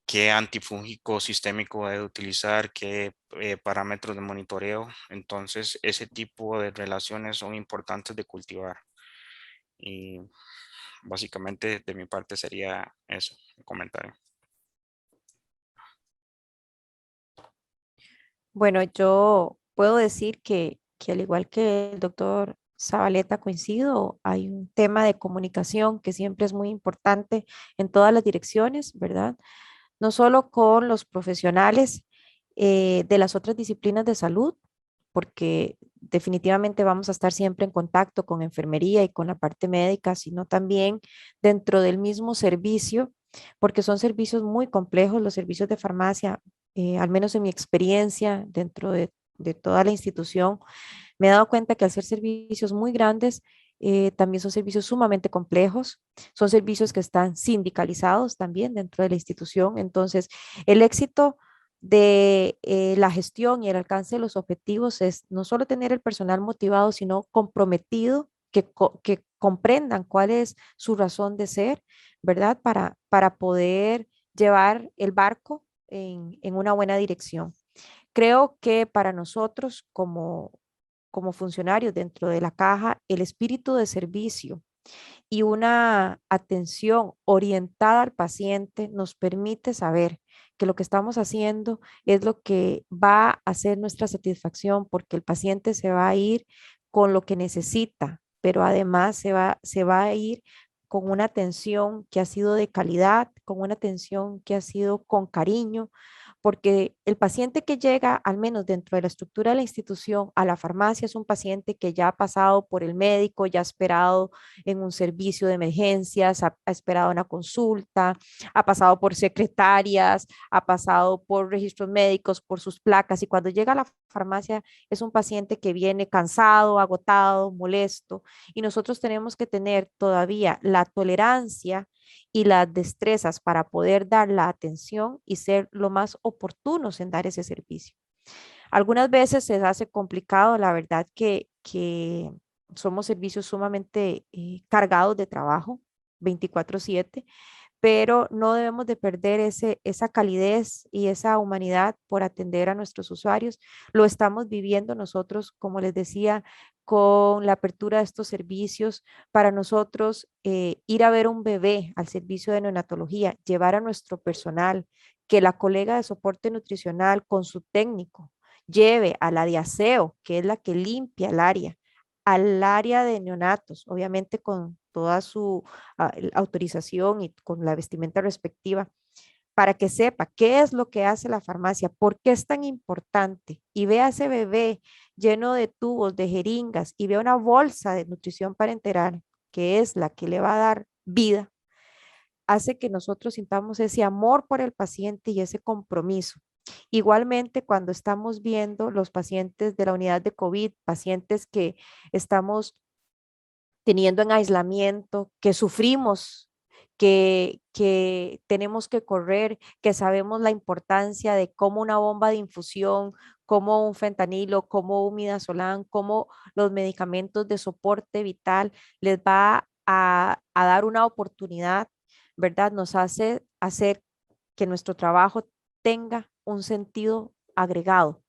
qué antifúngico sistémico debe utilizar, qué parámetros de monitoreo. Entonces, ese tipo de relaciones son importantes de cultivar. Y básicamente de mi parte sería eso, el comentario. Bueno, yo puedo decir que al igual que el doctor Zabaleta coincido, hay un tema de comunicación que siempre es muy importante en todas las direcciones, ¿verdad? No solo con los profesionales de las otras disciplinas de salud, porque definitivamente vamos a estar siempre en contacto con enfermería y con la parte médica, sino también dentro del mismo servicio, porque son servicios muy complejos, los servicios de farmacia, al menos en mi experiencia dentro de toda la institución, me he dado cuenta que al ser servicios muy grandes, también son servicios sumamente complejos, son servicios que están sindicalizados también dentro de la institución. Entonces, el éxito de la gestión y el alcance de los objetivos es no solo tener el personal motivado, sino comprometido, que comprendan cuál es su razón de ser, ¿verdad? Para poder llevar el barco en una buena dirección. Creo que para nosotros como funcionarios dentro de la caja, el espíritu de servicio y una atención orientada al paciente nos permite saber que lo que estamos haciendo es lo que va a hacer nuestra satisfacción, porque el paciente se va a ir con lo que necesita, pero además se va a ir con una atención que ha sido de calidad, con una atención que ha sido con cariño, porque el paciente que llega, al menos dentro de la estructura de la institución, a la farmacia es un paciente que ya ha pasado por el médico, ya ha esperado en un servicio de emergencias, ha esperado una consulta, ha pasado por secretarias, ha pasado por registros médicos, por sus placas, y cuando llega a la farmacia es un paciente que viene cansado, agotado, molesto, y nosotros tenemos que tener todavía la tolerancia y las destrezas para poder dar la atención y ser lo más oportunos en dar ese servicio. Algunas veces se hace complicado, la verdad que somos servicios sumamente cargados de trabajo 24/7, pero no debemos de perder esa calidez y esa humanidad por atender a nuestros usuarios. Lo estamos viviendo nosotros, como les decía, con la apertura de estos servicios. Para nosotros, ir a ver un bebé al servicio de neonatología, llevar a nuestro personal, que la colega de soporte nutricional con su técnico lleve a la de aseo, que es la que limpia el área, al área de neonatos, obviamente con toda su autorización y con la vestimenta respectiva, para que sepa qué es lo que hace la farmacia, por qué es tan importante, y vea a ese bebé lleno de tubos, de jeringas, y vea una bolsa de nutrición parenteral, que es la que le va a dar vida, hace que nosotros sintamos ese amor por el paciente y ese compromiso. Igualmente, cuando estamos viendo los pacientes de la unidad de COVID, pacientes que estamos teniendo en aislamiento, que sufrimos, que tenemos que correr, que sabemos la importancia de cómo una bomba de infusión, como un fentanilo, como un midazolam, como los medicamentos de soporte vital les va a dar una oportunidad, ¿verdad? Nos hace hacer que nuestro trabajo tenga un sentido agregado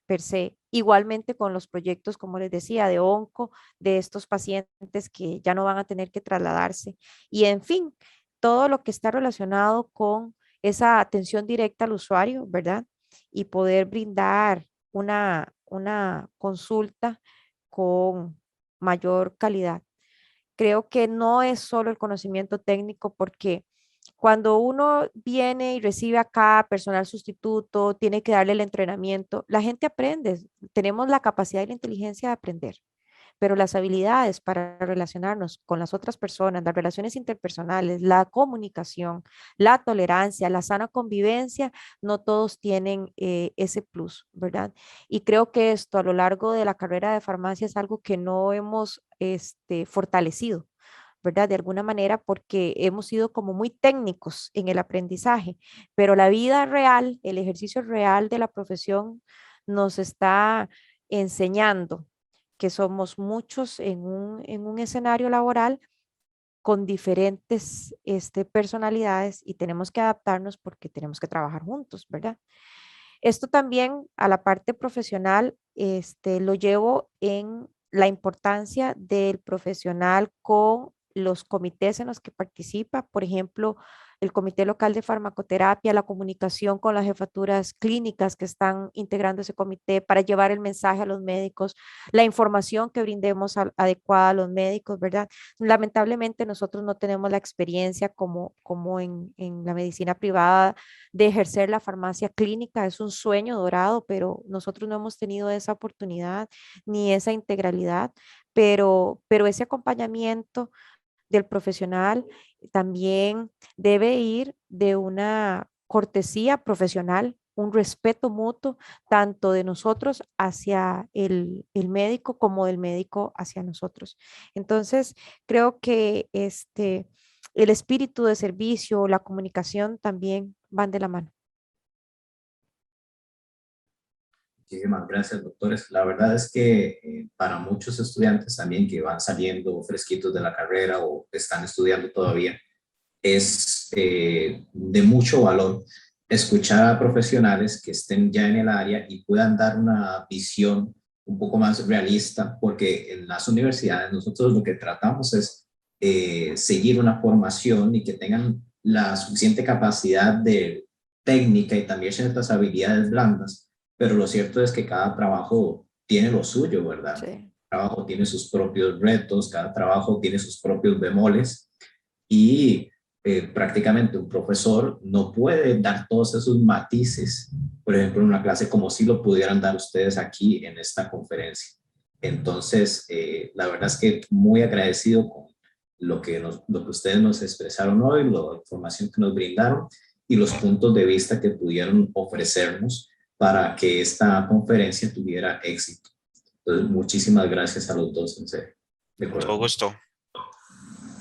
per se. Igualmente con los proyectos, como les decía, de onco, de estos pacientes que ya no van a tener que trasladarse. Y en fin, todo lo que está relacionado con esa atención directa al usuario, ¿verdad? Y poder brindar una consulta con mayor calidad. Creo que no es solo el conocimiento técnico porque cuando uno viene y recibe acá personal sustituto, tiene que darle el entrenamiento, la gente aprende, tenemos la capacidad y la inteligencia de aprender, pero las habilidades para relacionarnos con las otras personas, las relaciones interpersonales, la comunicación, la tolerancia, la sana convivencia, no todos tienen ese plus, ¿verdad? Y creo que esto a lo largo de la carrera de farmacia es algo que no hemos fortalecido, ¿verdad? De alguna manera porque hemos sido como muy técnicos en el aprendizaje, pero la vida real, el ejercicio real de la profesión nos está enseñando que somos muchos en un escenario laboral con diferentes personalidades y tenemos que adaptarnos porque tenemos que trabajar juntos, ¿verdad? Esto también a la parte profesional, lo llevo en la importancia del profesional con los comités en los que participa, por ejemplo, el Comité Local de Farmacoterapia, la comunicación con las jefaturas clínicas que están integrando ese comité para llevar el mensaje a los médicos, la información que brindemos adecuada a los médicos, ¿verdad? Lamentablemente nosotros no tenemos la experiencia como en la medicina privada de ejercer la farmacia clínica. Es un sueño dorado, pero nosotros no hemos tenido esa oportunidad ni esa integralidad, pero ese acompañamiento del profesional también debe ir de una cortesía profesional, un respeto mutuo, tanto de nosotros hacia el médico como del médico hacia nosotros. Entonces, creo que el espíritu de servicio, la comunicación también van de la mano. Muchísimas gracias, doctores. La verdad es que para muchos estudiantes también que van saliendo fresquitos de la carrera o están estudiando todavía, es de mucho valor escuchar a profesionales que estén ya en el área y puedan dar una visión un poco más realista, porque en las universidades nosotros lo que tratamos es seguir una formación y que tengan la suficiente capacidad de técnica y también ciertas habilidades blandas, pero lo cierto es que cada trabajo tiene lo suyo, ¿verdad? Sí. Cada trabajo tiene sus propios retos, cada trabajo tiene sus propios bemoles y prácticamente un profesor no puede dar todos esos matices, por ejemplo, en una clase como si lo pudieran dar ustedes aquí en esta conferencia. Entonces, la verdad es que muy agradecido con lo que ustedes nos expresaron hoy, la información que nos brindaron y los puntos de vista que pudieron ofrecernos para que esta conferencia tuviera éxito. Entonces, muchísimas gracias a los dos, en serio. De Todo corazón. gusto.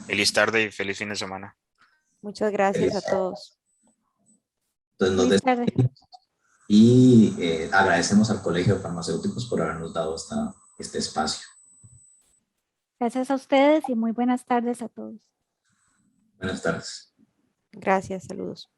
Feliz tarde y feliz fin de semana. Muchas gracias Feliz. a todos. Entonces, nos Feliz tarde. despedimos y agradecemos al Colegio de Farmacéuticos por habernos dado este espacio. Gracias a ustedes y muy buenas tardes a todos. Buenas tardes. Gracias, saludos.